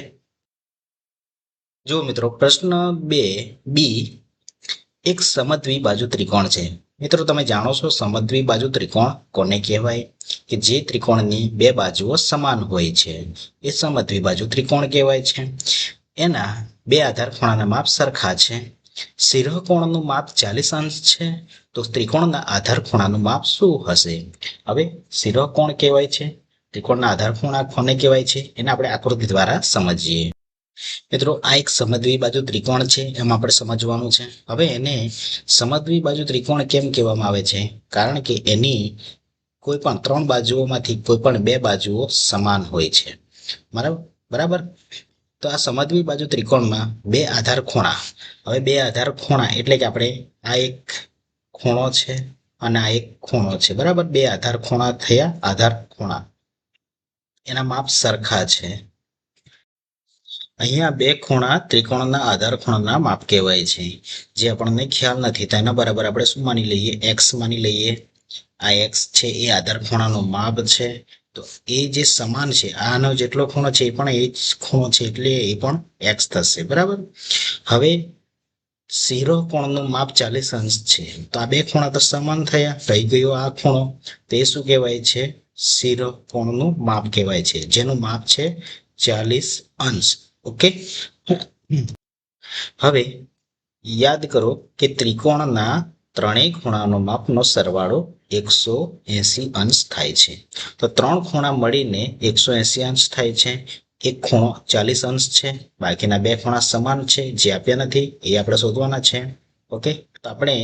જો મિત્રો પ્રશ્ન 2 બી એક સમદ્વિબાજુ ત્રિકોણ છે. મિત્રો તમે જાણો છો સમદ્વિબાજુ ત્રિકોણ કોને કહેવાય? કે જે ત્રિકોણની બે બાજુઓ સમાન હોય છે એ સમદ્વિબાજુ ત્રિકોણ કહેવાય છે. એના બે આધાર ખૂણાના માપ સરખા છે. શિરોકોણનું માપ 40 અંશ છે. તો ત્રિકોણના આધાર ખૂણાનું માપ શું હશે? હવે શિરોકોણ કહેવાય છે. ત્રિકોણના આધાર ખૂણા કોને કહેવાય છે? એને આપણે આકૃતિ દ્વારા સમજીએ. મિત્રો આ એક સમદ્વિબાજુ ત્રિકોણ છે. એમાં આપણે સમજવાનું છે. હવે એને સમદ્વિબાજુ ત્રિકોણ કેમ કહેવામાં આવે છે? કારણ કે એની કોઈ પણ 3 બાજુઓમાંથી કોઈ પણ 2 બાજુઓ સમાન હોય છે. બરાબર. તો આ સમદ્વિબાજુ ત્રિકોણમાં 2 આધાર ખૂણા. હવે 2 આધાર ખૂણા એટલે કે આપણે આ એક ખૂણો છે અને આ એક ખૂણો છે. બરાબર. 2 આધાર ખૂણા થયા. આધાર ખૂણા એના માપ સરખા છે. અહીંયા 2 ખૂણા ત્રિકોણના આધાર ખૂણાના માપ કહેવાય છે. જે આપણને ખ્યાલ નથી તો એના બરાબર આપણે શું માની લઈએ? x માની લઈએ. આ x છે એ આધાર ખૂણાનું માપ છે. તો એ જે સમાન છે આનો જેટલો ખૂણો છે એ પણ એ જ ખૂણો છે એટલે એ પણ x થશે. બરાબર. હવે શિરોકોણનું માપ 40 અંશ છે. તો આ બે ખૂણા તો સમાન થયા. રહી ગયો આ ખૂણો. તે શું કહેવાય છે? શિરોકોણનું માપ કહેવાય છે જેનું માપ છે 40 અંશ. ઓકે. હવે યાદ કરો કે ત્રિકોણના ત્રણેય ખૂણાનો માપનો સરવાળો 180 અંશ થાય છે. તો 3 ખૂણા મળીને 180 અંશ થાય છે. એક ખૂણો 40 અંશ છે. બાકીના 2 ખૂણા સમાન છે જે આપ્યા નથી એ આપણે શોધવાના છે. ઓકે. તો આપણે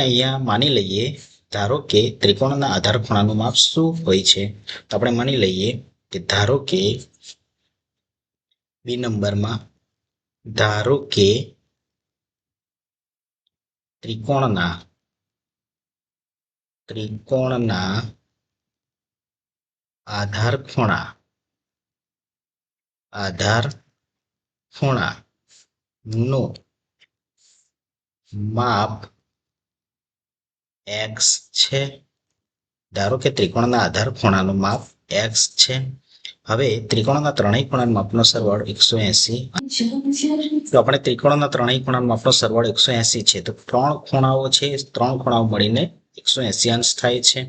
અહીંયા માની લઈએ ધારો કે ત્રિકોણના આધાર ખૂણાનું માપ શું હોય છે? તો આપણે માની લઈએ કે ધારો કે બી નંબરમાં ધારો કે ત્રિકોણના આધાર ખૂણાનું માપ x છે. ધારો કે ત્રિકોણના આધાર ખૂણાનું માપ x છે હવે ત્રિકોણના ત્રણેય ખૂણાના માપનો સરવાળો 180. તો આપણે ત્રિકોણના ત્રણેય ખૂણાના માપનો સરવાળો 180 છે. તો ત્રણ ખૂણાઓ છે, ત્રણ ખૂણાઓ મળીને 180 અંશ થાય છે.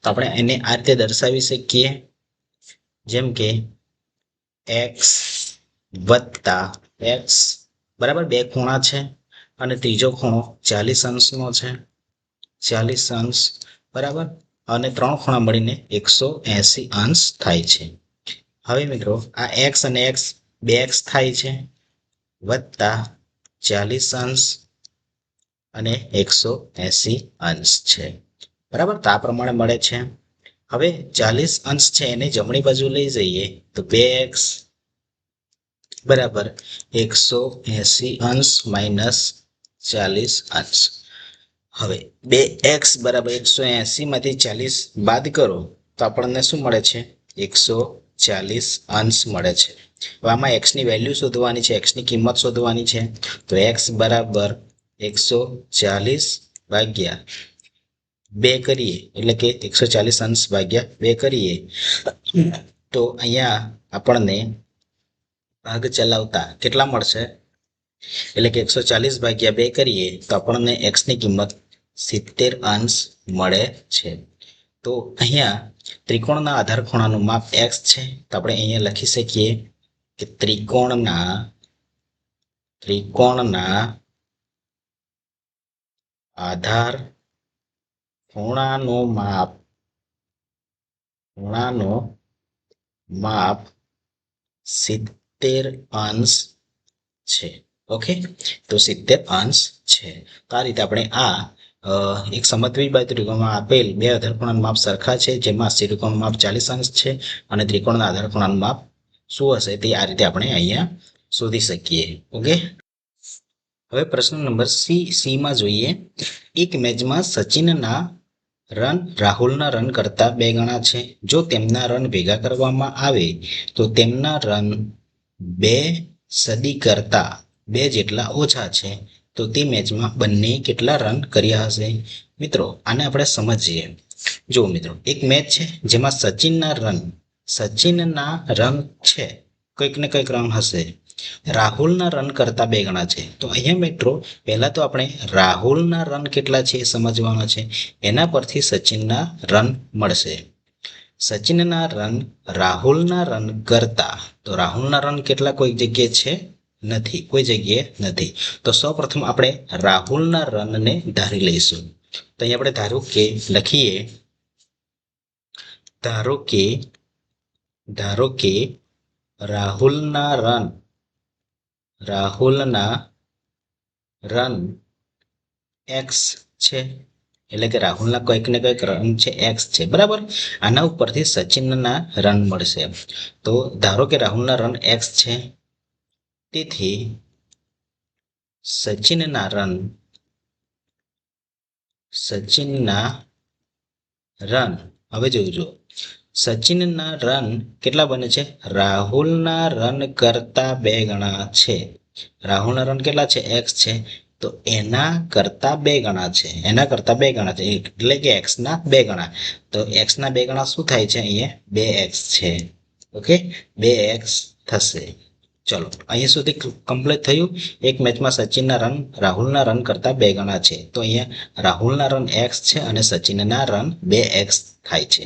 તો આપણે એને આ રીતે દર્શાવી શકીએ, જેમ કે x વત્તા x બરાબર, બે ખૂણા છે અને ત્રીજો ખૂણો 40 અંશનો છે, 40 અંશ બરાબર, અને ત્રણ ખૂણા મળીને 180 અંશ થાય છે. હવે મિત્રો આ x અને x 2x થાય છે, વત્તા 40 અંશ અને 180 અંશ છે બરાબર. તો આ પ્રમાણે મળે છે. હવે 40 અંશ છે એને જમણી બાજુ લઈ જઈએ તો 2x બરાબર 180 અંશ માઇનસ 40 અંશ. હવે 2x બરાબર 180 માંથી 40 બાદ કરો તો આપણને શું મળે છે? 140 અંશ મળે છે. હવે આમાં x ની વેલ્યુ શોધવાની છે, x ની કિંમત શોધવાની છે. તો x બરાબર 140 ભાગ્યા 2 કરીએ એટલે કે 140 અંશ ભાગ્યા 2 કરીએ તો અહીંયા આપણને ભાગ ચલાવતા કેટલા મળશે? એટલે કે 140 ભાગ્યા 2 કરીએ તો આપણને x ની કિંમત 70 અંશ મળે છે. તો અહીંયા ત્રિકોણના આધાર ખૂણાનું માપ x છે. તો આપણે અહીંયા લખી શકીએ કે ત્રિકોણના આધાર ખૂણાનું માપ 70 અંશ છે. ઓકે, તો 70 અંશ છે. તો આ રીતે આપણે આ એક સમદ્વિબાહુ ત્રિકોણમાં આપેલ બે આધાર ખૂણાનું માપ સરખા છે, જેમાં ત્રિકોણનું માપ 40 અંશ છે અને ત્રિકોણના આધાર ખૂણાનું માપ શું હશે તે આ રીતે આપણે અહીંયા શોધી શકીએ. ઓકે, હવે પ્રશ્ન નંબર સી માં જોઈએ. એક મેચમાં સચિનના રન રાહુલના રન કરતા 2 ગણા છે. જો તેમના રન ભેગા કરવામાં આવે તો તેમના રન 2 સદી કરતા 2 જેટલા ઓછા છે. તો તે મેચમાં બંને કેટલા રન કર્યા હશે? મિત્રો આને આપણે સમજીએ. જો મિત્રો એક મેચ છે જેમાં સચિનના રન છે, કંઈક ને કંઈક રન હશે. રાહુલના રન કરતા 2 ગણા છે. તો અહીંયા મિત્રો પહેલા તો આપણે રાહુલના રન કેટલા છે એ સમજવાના છે. એના પરથી સચિનના રન મળશે. સચિનના રન રાહુલના રન કરતા, તો રાહુલના રન કેટલા કોઈ જગ્યાએ છે? નથી, કોઈ જગ્યાએ નથી. તો સૌપ્રથમ આપણે રાહુલના રનને ધારી લઈશું. તો અહીં આપણે લખીએ ધારો કે રાહુલના રન x છે, એટલે કે રાહુલના કોઈક ને કોઈક રન છે x છે બરાબર. આના ઉપરથી સચિનના રન મળશે. તો ધારો કે રાહુલના રન x છે, તેથી સચિનના રન હવે જોજો, સચિનના રન કેટલા બને છે? રાહુલના રન કરતા 2 ગણા છે. રાહુલના રન કેટલા છે? x છે. તો એના કરતા 2 ગણા છે, એટલે કે x ના 2 ગણા. તો x ના 2 ગણા શું થાય છે? અહીંયા 2x છે. ઓકે, 2x થશે. ચલો અહીંયા સુધી કમ્પ્લીટ થયું. એક મેચમાં સચિનના રન રાહુલના રન કરતા 2 ગણા છે. તો અહીંયા રાહુલના રન x છે અને સચિનના રન 2x થાય છે.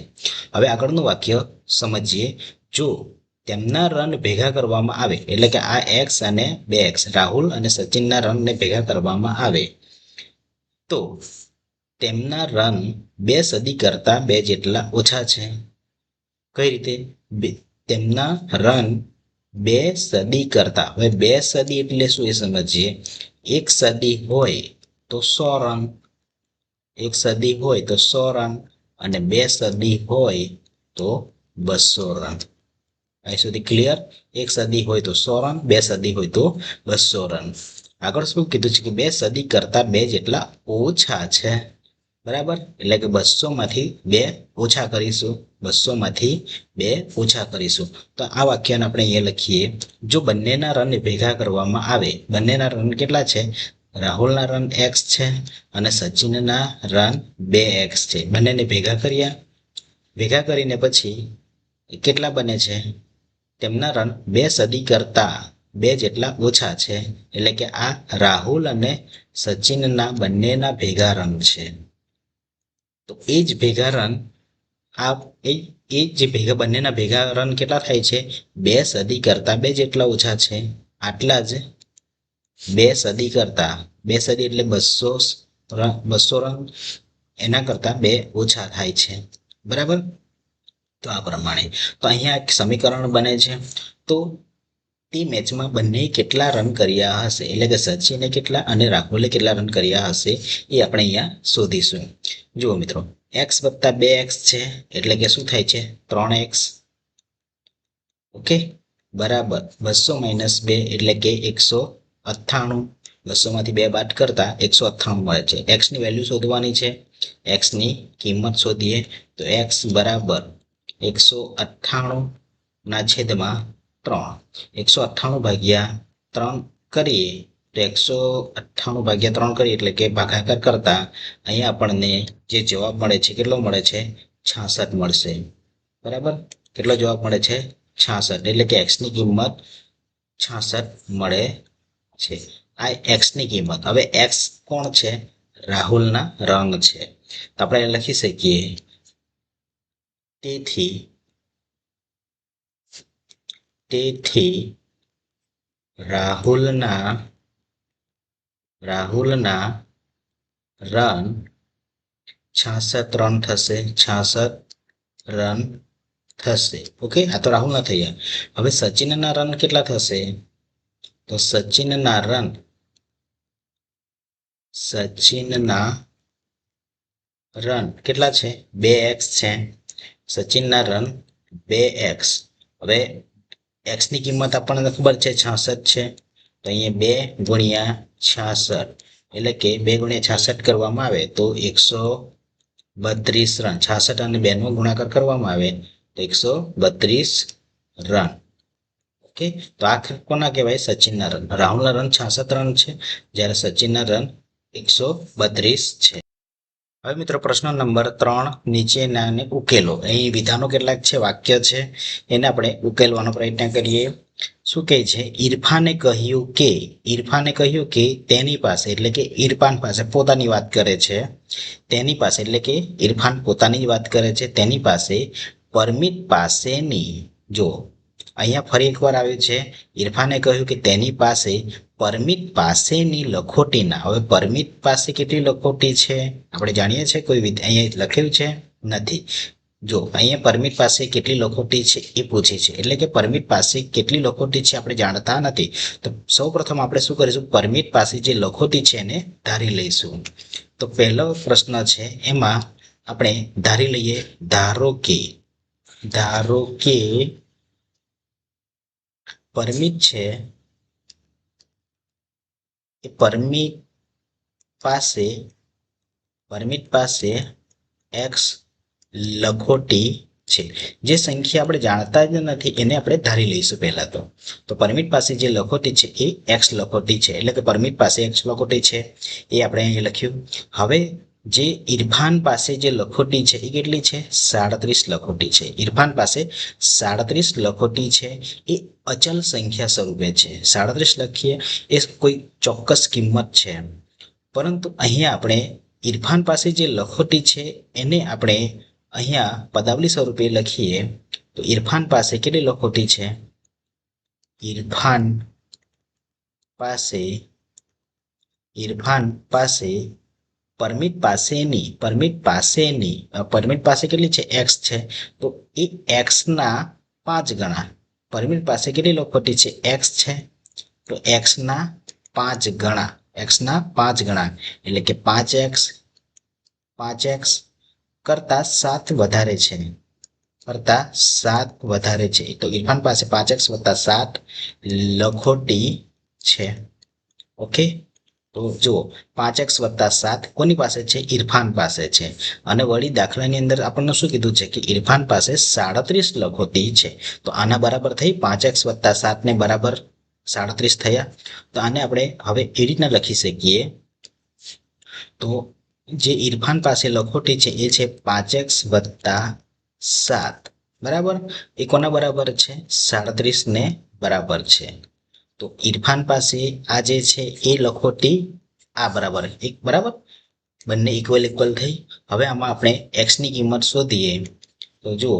હવે આગળનું વાક્ય સમજીએ. જો તેમના રન ભેગા કરવામાં આવે, એટલે કે આ x અને 2x રાહુલ અને સચિનના રનને ભેગા કરવામાં આવે તો તેમના રન 2 સદી કરતા 2 જેટલા ઓછા છે. કઈ રીતે? તેમના રન 2 સદી કરતા, હવે 2 સદી એટલે શું એ સમજીએ. 1 સદી હોય તો 100 રન, 1 સદી હોય તો 100 રન અને 2 સદી હોય તો 200 રન. અહીં સુધી ક્લિયર? 1 સદી હોય તો 100 રન, 2 સદી હોય તો 200 રન. આગળ શું કીધું છે કે 2 સદી કરતા 2 જેટલા ઓછા છે બરાબર. એટલે કે 200 માંથી 2 ઓછા કરીશું, 200 માંથી 2 ઓછા કરીશું. તો આ વાક્યને આપણે અહીંયા લખીએ. જો બંનેના રન ભેગા કરવામાં આવે, બંનેના રન કેટલા છે? રાહુલના રન x છે અને સચિનના રન 2x છે. બંનેને ભેગા કરીને પછી કેટલા બને છે? તેમના રન 2 સદી કરતા 2 જેટલા ઓછા છે. એટલે કે આ રાહુલ અને સચિનના બંનેના ભેગા રન છે. તો એ જ ભેગા રન આ એ જે ભેગા બંનેના ભેગા રન કેટલા થાય છે? 2 સદી કરતા 2 જેટલા ઓછા છે. આટલા જ 2 સદી કરતા 2 સદી એટલે 200 રન એના કરતા 2 ઓછા થાય છે. બરાબર. તો આ પ્રમાણે તો અહીંયા એક સમીકરણ બને છે. તો તે મેચમાં બંને કેટલા રન કર્યા હશે, એટલે કે સચિને કેટલા અને રાહુલે કેટલા રન કર્યા હશે એ આપણે અહીંયા શોધીશું. જુઓ મિત્રો, x + 2x છે એટલે કે શું થાય છે? 3x. ઓકે, બરાબર 200 - 2 એટલે કે 198. 200 માંથી 2 બાદ કરતા 198 મળે છે. x ની વેલ્યુ શોધવાની છે. x ની કિંમત શોધીએ તો x બરાબર 198 ના છેદમાં 3. 198 ભાગ્યા 3 કરીએ તો 198 ભાગ્યા 3 કરીએ એટલે કે ભાગાકાર કરતા અહીંયા આપણને જે જવાબ મળે છે કેટલો મળે છે? 66 મળશે. બરાબર. કેટલો જવાબ મળે છે? 66. એટલે કે x ની કિંમત 66 મળે છે. આ x ની કિંમત. હવે x કોણ છે? રાહુલના રન છે. તો આપણે લખી શકીએ તેથી રાહુલના રન 66 રન થશે. 66 રન થશે. ઓકે, આ તો રાહુલના થયા. હવે સચિનના રન કેટલા થશે? તો સચિનના રન કેટલા છે? 2x છે. સચિનના રન 2x. હવે x ની કિંમત આપણને ખબર છે 66 છે. તો અહીંયા 2 ગુણ્યા 66 એટલે કે 2 ગુણ્યા 66 કરવામાં આવે તો 132 રન. 66 અને 2 નો ગુણાકાર કરવામાં આવે તો 132 રન. ઓકે, તો આ કોના કહેવાય? સચિનના રન. રાહુલના રન 66 રન છે, જ્યારે સચિનના રન 132 છે. હવે મિત્રો પ્રશ્ન નંબર 3 નીચેનાને ઉકેલો. અહીં વિધાનો કેટલાક છે, વાક્ય છે, એને આપણે ઉકેલવાનો પ્રયત્ન કરીએ. શું કહે છે? ઇરફાને કહ્યું કે તેની પાસે, એટલે કે ઇરફાન પાસે, પોતાની વાત કરે છે. તેની પાસે એટલે કે ઇરફાન પોતાની જ વાત કરે છે. તેની પાસે પરમિત પાસેની, જો અહીંયા ફરી એકવાર આવ્યું છે, ઇરફાને કહ્યું કે તેની પાસે પરમિત પાસેની લખોટીના. હવે પરમિત પાસે કેટલી લખોટી છે આપણે જાણીએ છીએ? કોઈ અહીંયા લખેલું છે? નથી. જો અહીંયા પરમિત પાસે કેટલી લખોટી છે એ પૂછે છે, એટલે કે પરમિત પાસે કેટલી લખોટી છે આપણે જાણતા નથી. તો સૌપ્રથમ આપણે શું કરીશું? પરમિત પાસે જે લખોટી છે એને ધારી લઈશું. તો પહેલો પ્રશ્ન છે એમાં આપણે ધારી લઈએ, ધારો કે પરમિત છે એ પરમિત પાસે x લખોટી છે. જે સંખ્યા આપણે જાણતા જ નથી એને આપણે ધારી લઈશું પહેલા. તો પરમિત પાસે જે લખોટી છે એ x લખોટી છે, એટલે કે પરમિત પાસે x લખોટી છે એ આપણે અહીં લખ્યું. હવે જે ઇરફાન પાસે જે લખોટી છે એ કેટલી છે? 37 લખોટી છે. ઇરફાન પાસે 37 લખોટી છે. એ અચલ સંખ્યા સ્વરૂપે છે. 37 લખીએ એ કોઈ ચોક્કસ કિંમત છે, પરંતુ અહીંયા આપણે ઇરફાન પાસે જે લખોટી છે એને આપણે અહીંયા પદાવલી સ્વરૂપે લખીએ તો ઇરફાન પાસે કેટલી લખોટી છે? ઇરફાન પાસે પરમિત પાસે કેટલી છે? x છે. તો એ x ના 5 ગણા. પરમિત પાસે કેટલી લખોટી છે? x છે. તો x ના 5 ગણા. એટલે કે 5x કરતા 7 વધારે છે. તો ઇરફાન પાસે 5x + 7 લખોટી છે. ઓકે, તો જુઓ 5x + 7 કોની પાસે છે? ઇરફાન પાસે છે. અને વળી દાખલાની અંદર આપણને શું કીધું છે કે ઇરફાન પાસે 37 લખોટી છે. તો આના બરાબર થઈ 5x + 7 ને બરાબર 37 થયા. તો આને આપણે હવે એ રીતના લખી શકીએ. તો જે ઇરફાન પાસે લખોટી છે એ છે 5x + 7 બરાબર. એ કોના બરાબર છે? 37 ને બરાબર છે. તો ઇરફાન પાસે આ જે છે એ લખોટી આ બરાબર એક બરાબર, બંને ઇક્વલ ઇક્વલ થઈ. હવે આમાં આપણે એક્સ ની કિંમત શોધીએ. તો જુઓ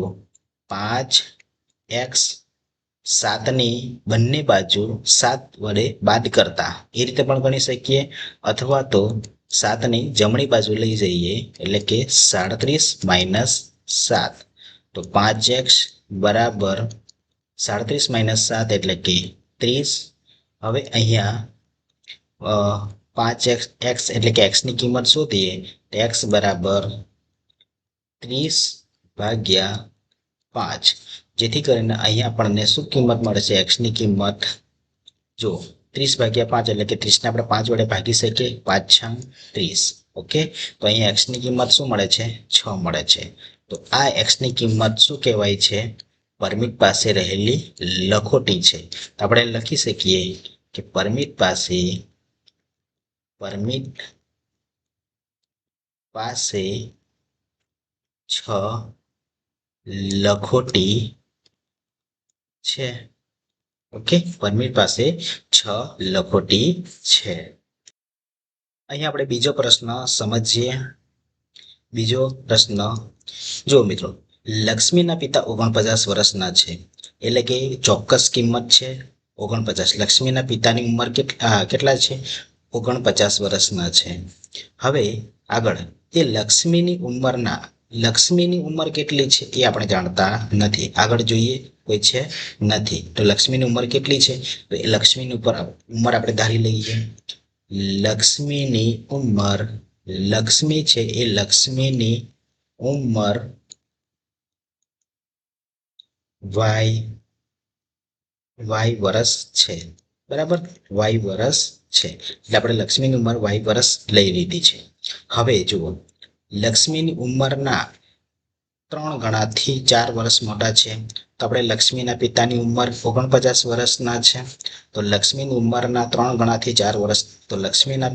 5x 7ની બંને બાજુ 7 વડે બાદ કરતા એ રીતે પણ ગણી શકીએ, અથવા તો 7ની જમણી બાજુ લઈ જઈએ એટલે કે 37 - 7. તો 5x બરાબર 37 - 7 એટલે કે 30. હવે અહીંયા 5x એટલે કે x ની કિંમત શોધીએ તો x બરાબર 30/5, જેથી કરીને અહીંયા આપણને શું કિંમત મળે છે? x ની કિંમત જો 30/5 એટલે કે 30 ને આપણે 5 વડે ભાગી શકીએ, 5×6 = 30. ઓકે, તો અહીંયા x ની કિંમત શું મળે છે? 6 મળે છે. તો આ x ની કિંમત શું કહેવાય છે? પરમિત પાસે રહેલી લખોટી છે. તો આપણે લખી શકીએ કે પરમિત પાસે પાસે 6 લખોટી છે. ઓકે, પરમિત પાસે 6 લખોટી છે. અહીંયા આપણે બીજો પ્રશ્ન સમજીએ. બીજો પ્રશ્ન જો મિત્રો, લક્ષ્મીના પિતા 49 વર્ષના છે, એટલે કે ચોક્કસ કિંમત છે 49. લક્ષ્મીના પિતાની ઉંમર કેટલા છે? 49 વર્ષના છે. હવે આગળ એ લક્ષ્મીની ઉંમર કેટલી છે એ આપણે જાણતા નથી. આગળ જોઈએ કોઈ છે નથી. તો લક્ષ્મીની ઉંમર કેટલી છે? તો એ લક્ષ્મીની ઉંમર આપણે ધારી લઈએ. લક્ષ્મી છે એ લક્ષ્મીની ઉંમર y વર્ષ છે. બરાબર, y વર્ષ છે એટલે આપણે લક્ષ્મીની ઉંમર y વર્ષ લઈ લીધી છે. હવે જુઓ, લક્ષ્મીની ઉંમરના 3 ગણાથી 4 વર્ષ મોટા છે. તો આપણે લક્ષ્મીના પિતાની ઉંમર 49 વર્ષના છે. તો લક્ષ્મીની ઉંમરના 3 ગણાથી 4 વર્ષ, તો લક્ષ્મીની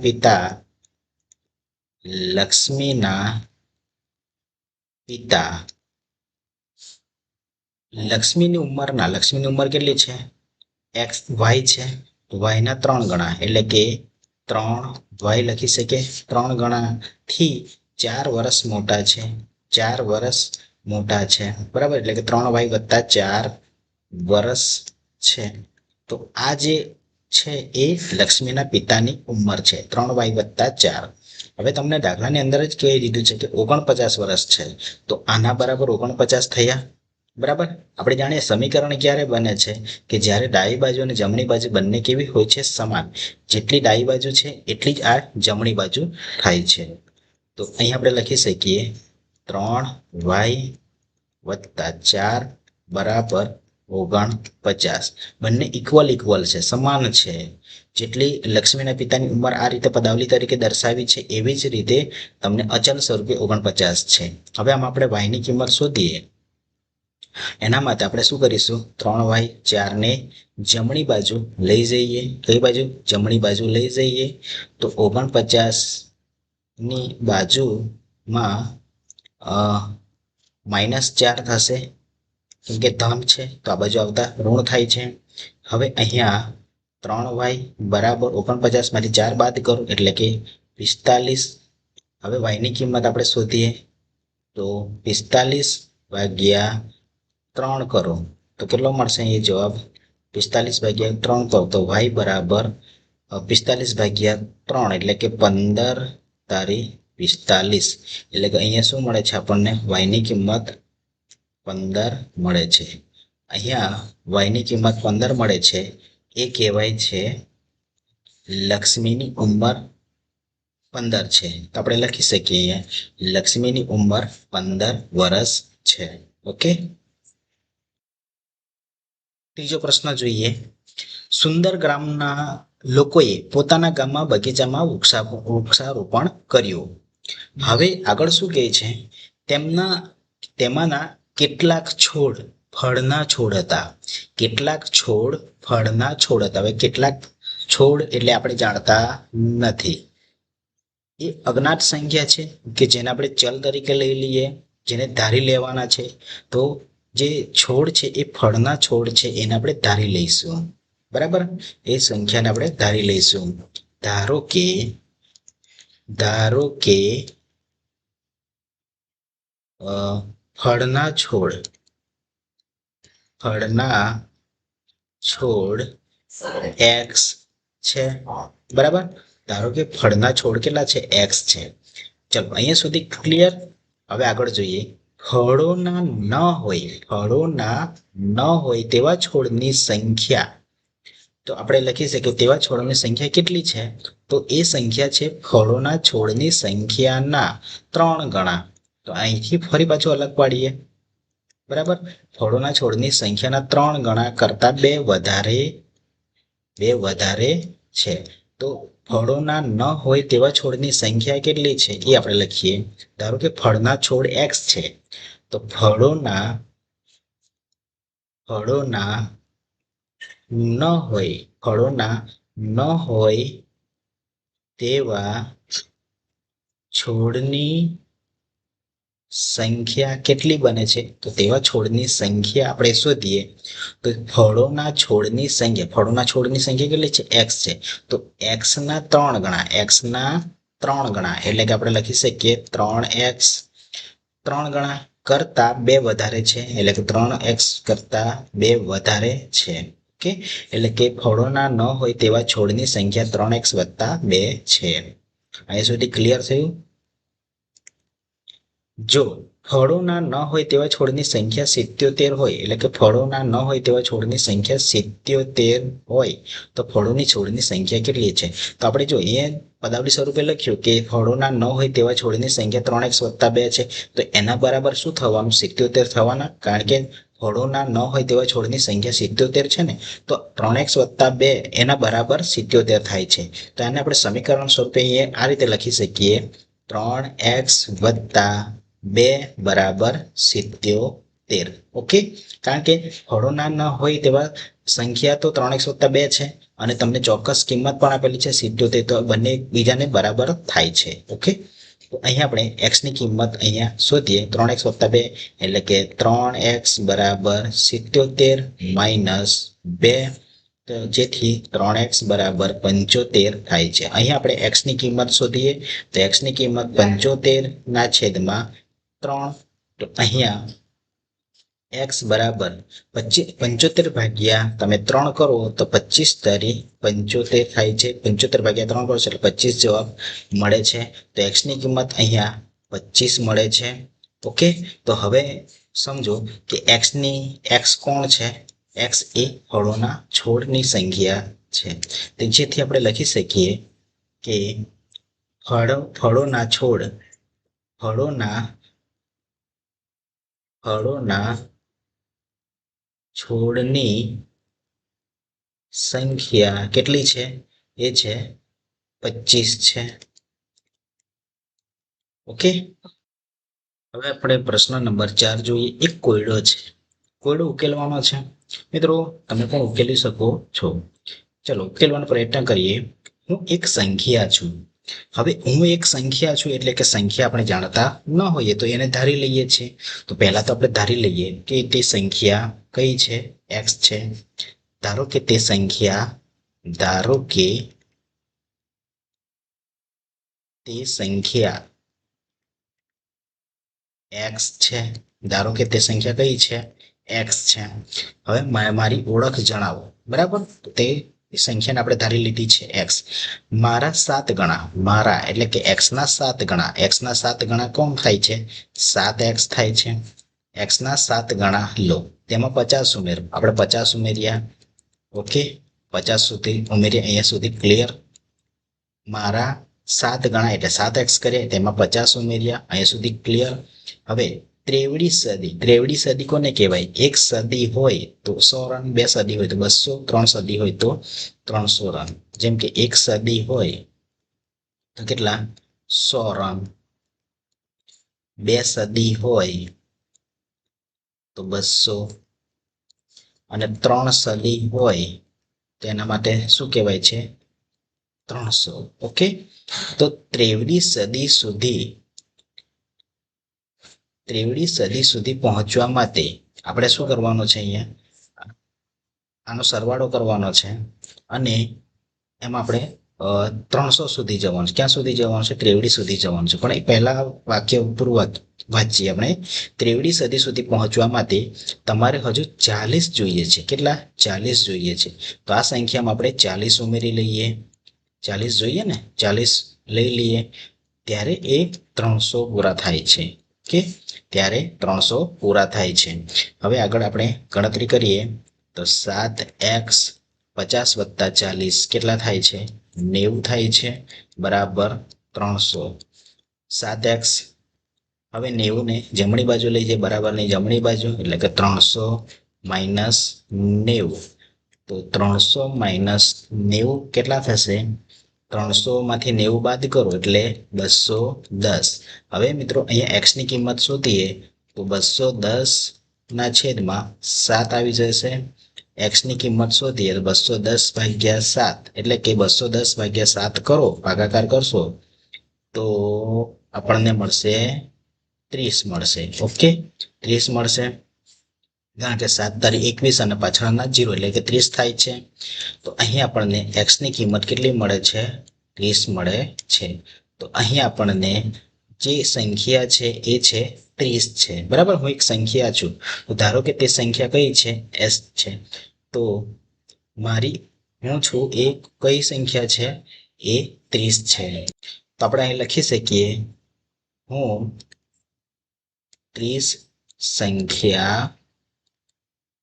ઉંમર કેટલી છે? y છે. તો y ના 3 ગણા એટલે કે 3y લખી શકીએ. 3 ગણાથી 4 વર્ષ મોટા છે. 4 વર્ષ મોટા છે. બરાબર, એટલે કે 3y + 4 વર્ષ છે. તો આ જે છે એ લક્ષ્મીના પિતાની ઉંમર છે, 3y + 4. હવે તમને દાખલાની અંદર જ કહી દીધું છે કે 49 વર્ષ છે, તો આના બરાબર 49 થયા. બરાબર, આપણે જાણીએ સમીકરણ ક્યારે બને છે? કે જ્યારે ડાબી બાજુ અને જમણી બાજુ બંને કેવી હોય છે? સમાન. જેટલી ડાબી બાજુ છે એટલી જ આ જમણી બાજુ થાય છે. તો અહીં આપણે લખી શકીએ 3y + 4 બરાબર 49. બંને ઇક્વલ છે, સમાન છે. જેટલી લક્ષ્મીના પિતાની ઉંમર આ રીતે પદાવલી તરીકે દર્શાવી છે એવી જ રીતે તમને અચલ સ્વરૂપે 49 છે. હવે આમાં આપણે y ની કિંમત શોધીએ. એના માટે આપણે શું કરીશું? 3y 4 ને જમણી બાજુ લઈ જઈએ. કઈ બાજુ? જમણી બાજુ લઈ જઈએ. તો 49 ની બાજુમાં -4 થશે, કેમ કે ધન છે તો આ બાજુ આવતા ઋણ થાય છે. હવે અહીંયા 3y બરાબર 49 માંથી 4 બાદ કરો એટલે કે 45. હવે y ની કિંમત આપણે શોધીએ તો 45/3 કરો તો કેટલો મળશે? એ જવાબ 45/3 કરો તો y બરાબર 45/3 એટલે કે 15×45. એટલે કે અહીંયા શું મળે છે આપણને? y ની કિંમત 15 મળે છે. અહીંયા y ની કિંમત 15 મળે છે. એ કહેવાય છે લક્ષ્મીની ઉંમર 15 છે. તો આપણે લખી શકીએ લક્ષ્મીની ઉંમર 15 વર્ષ છે. ઓકે, ત્રીજો પ્રશ્ન જોઈએ. સુંદર ગ્રામના લોકોએ પોતાના ગામમાં બગીચામાં વૃક્ષારોપણ કર્યું. હવે આગળ શું કહે છે? તેમાંના કેટલાક છોડ ફળના છોડ હતા. કેટલાક છોડ ફળના છોડ હતા. હવે કેટલાક છોડ એટલે આપણે જાણતા નથી. એ અજ્ઞાત સંખ્યા છે કે જેને આપણે ચલ તરીકે લઈ લઈએ, જેને ધારી લેવાના છે. તો જે છોડ છે એ ફળના છોડ છે એને આપણે ધારી લઈશું. બરાબર, એ સંખ્યાને આપણે ધારી લઈશું. ધારો કે ફળના છોડ એક્સ છે. બરાબર, ધારો કે ફળના છોડ કેટલા છે? એક્સ છે. ચલો અહીંયા સુધી ક્લિયર. હવે આગળ જોઈએ. ફળોના ન હોય તેવા છોડની સંખ્યા. તો આપણે લખી શકીએ તેવા છોડની સંખ્યા કેટલી છે? તો એ સંખ્યા છે ફળોના છોડની સંખ્યાના 3 ગણા. તો અહીંથી ફરી પાછું અલગ પાડીએ. બરાબર, ફળોના છોડની સંખ્યાના 3 ગણા કરતા 2 વધારે છે. તો ફળોના ન હોય તેવા છોડની સંખ્યા કેટલી છે એ આપણે લખીએ. ધારો કે ફળના છોડ એક્સ છે, તો ફળોના ન હોય તેવા છોડની સંખ્યા કેટલી બને છે? તો તેવા છોડની સંખ્યા આપણે શોધીએ. તો ફળોના છોડની સંખ્યા કેટલી છે? એક્સ છે. તો એક્સ ના 3 ગણા એટલે કે આપણે લખી શકીએ 3x 3 ગણા કરતા 2 વધારે છે, એટલે કે 3x કરતા 2 વધારે છે. ઓકે, એટલે કે ફળોના ન હોય તેવા છોડની સંખ્યા 3x વત્તા 2 છે. અહીંયા સુધી ક્લિયર થયું? જો ફળોના ન હોય તેવા છોડની સંખ્યા 77 હોય, એટલે કે ફળોના ન હોય તેવા છોડની સંખ્યા 77 હોય, તો ફળોની છોડની સંખ્યા કેટલી છે? તો આપણે જો એ પદાવલી સ્વરૂપે લખ્યું કે ફળોના ન હોય તેવા છોડની સંખ્યા 3x વત્તા 2 છે, તો એના બરાબર શું થવાનું? 77 થવાના. કારણ કે ફળોના ન હોય તેવા છોડની સંખ્યા 77 છે ને, તો 3x વત્તા 2 એના બરાબર 77 થાય છે. તો એને આપણે સમીકરણ સ્વરૂપે આ રીતે લખી શકીએ 3x વત્તા 2 બરાબર 77. ઓકે, કારણ કે ફળોના ન હોય તેવા સંખ્યા તો 3x વત્તા 2 છે અને તમને ચોક્કસ કિંમત પણ આપેલી છે 77, તો બંને બીજાને બરાબર થાય છે. ઓકે, તો અહીંયા આપણે x ની કિંમત અહીંયા શોધીએ. 3x વત્તા 2 એટલે કે 3x બરાબર 77 માઇનસ 2, તો જેથી 3x બરાબર 75 થાય છે. અહીંયા આપણે x ની કિંમત શોધીએ. તો x ની કિંમત 75 ના છેદમાં 3. તો અહીંયા x બરાબર 75 ભાગ્યા તમે 3 કરો તો 25 તરી 75 થાય છે. 75 ભાગ્યા 3 કરો એટલે 25 જવાબ મળે છે. તો x ની કિંમત અહીંયા 25 મળે છે. ઓકે, તો હવે સમજો કે x કોણ છે? x એ ફળોના છોડની સંખ્યા છે. તો જેથી આપણે લખી શકીએ કે ફળોના છોડની સંખ્યા કેટલી છે? એ છે 25 છે. ઓકે, હવે આપણે પ્રશ્ન નંબર 4 જોઈએ. એક કોયડો છે, કોયડો ઉકેલવાનો છે. મિત્રો તમે પણ ઉકેલી શકો છો. ચલો ઉકેલવાનો પ્રયત્ન કરીએ. હું એક સંખ્યા છું. હવે હું એક સંખ્યા છું એટલે કે સંખ્યા આપણે જાણતા ન હોઈએ તો એને ધારી લઈએ છીએ. તો પહેલા તો આપણે ધારી લઈએ કે તે સંખ્યા કઈ છે? x છે. ધારો કે તે સંખ્યા x છે. ધારો કે તે સંખ્યા કઈ છે? x છે. હવે મારી ઓળખ જણાવો. બરાબર, તે સંખ્યાને આપણે ધારી લીધી છે x. મારા 7 ગણા, મારા એટલે કે x ના 7 ગણા. x ના 7 ગણા કોણ થાય છે? 7x થાય છે. x ના 7 ગણા લો, તેમાં 50 ઉમેરો. આપણે 50 ઉમેર્યા. ઓકે, 50 સુધી ઉમેર્યા. અહીંયા સુધી ક્લિયર. મારા 7 ગણા એટલે 7x કરીએ, તેમાં 50 ઉમેર્યા. અહીંયા સુધી ક્લિયર. હવે ત્રેવડી સદી કોને કહેવાય? 1 સદી હોય તો 100 રન, 2 સદી હોય તો 200, 3 સદી હોય તો 300 રન. જેમ કે 1 સદી હોય તો કેટલા? 100 રન. 2 સદી હોય તો 200 અને 3 સદી હોય તો એના માટે શું કહેવાય છે? 300. ઓકે, તો ત્રેવડી સદી સુધી પહોંચવા માટે આપણે શું કરવાનો છે અહીંયા, આનો સરવાળો કરવાનો છે અને એમાં આપણે 300 સુધી જવાનું છે. ક્યાં સુધી જવાનું છે? ત્રેવડી સુધી જવાનું છે. પણ એ પહેલા વાક્ય પૂરું વાંચીએ આપણે. ત્રેવડી સદી સુધી પહોંચવા માટે તમારે હજુ 40 જોઈએ છે. કેટલા? 40 જોઈએ છે. તો આ સંખ્યામાં આપણે 40 ઉમેરી લઈએ. 40 જોઈએ ને, 40 લઈ લઈએ ત્યારે એ 300 પૂરા થાય છે. ઓકે, ત્યારે 300 પૂરા થાય છે. હવે આગળ આપણે ગણતરી કરીએ તો 7x 50 વત્તા 40 કેટલા થાય છે? 90 થાય છે, બરાબર 300. 7x, હવે 90 ને જમણી બાજુ લઈ જઈએ, બરાબરની જમણી બાજુ, એટલે કે 300 માઇનસ 90. તો 300 માઇનસ 90 કેટલા થશે? 300 માંથી 90 બાદ કરો એટલે 210. હવે મિત્રો અહીંયા x ની કિંમત શોધીએ તો 210 ના છેદમાં 7 આવી જશે. x ની કિંમત શોધીએ તો 210 ભાગ્યા 7 એટલે કે 210 ભાગ્યા 7 કરો, ભાગાકાર કરશો તો આપણને મળશે 30 મળશે. ઓકે, 30 મળશે. કારણ કે 7 તારી 21 અને પાછળના 0 એટલે કે 30 થાય છે. તો અહીં આપણને x ની કિંમત કેટલી મળે છે? 30 મળે છે. તો અહીં આપણને જે સંખ્યા છે એ છે 30 છે. બરાબર, હું એક સંખ્યા છું, તો ધારો કે તે સંખ્યા કઈ છે? s છે. તો હું છું એ કઈ સંખ્યા છે? એ 30 છે. તો આપણે અહીં લખી શકીએ, હું 30 સંખ્યા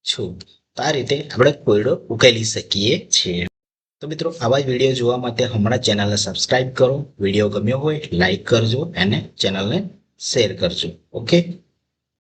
છું. તો આ રીતે આપણે કોયડો ઉકેલી શકીએ છીએ. તો મિત્રો આવા જ વિડીયો જોવા માટે હમણાં ચેનલને સબસ્ક્રાઇબ કરો. વિડીયો ગમ્યો હોય લાઈક કરજો અને ચેનલને શેર કરજો. ઓકે.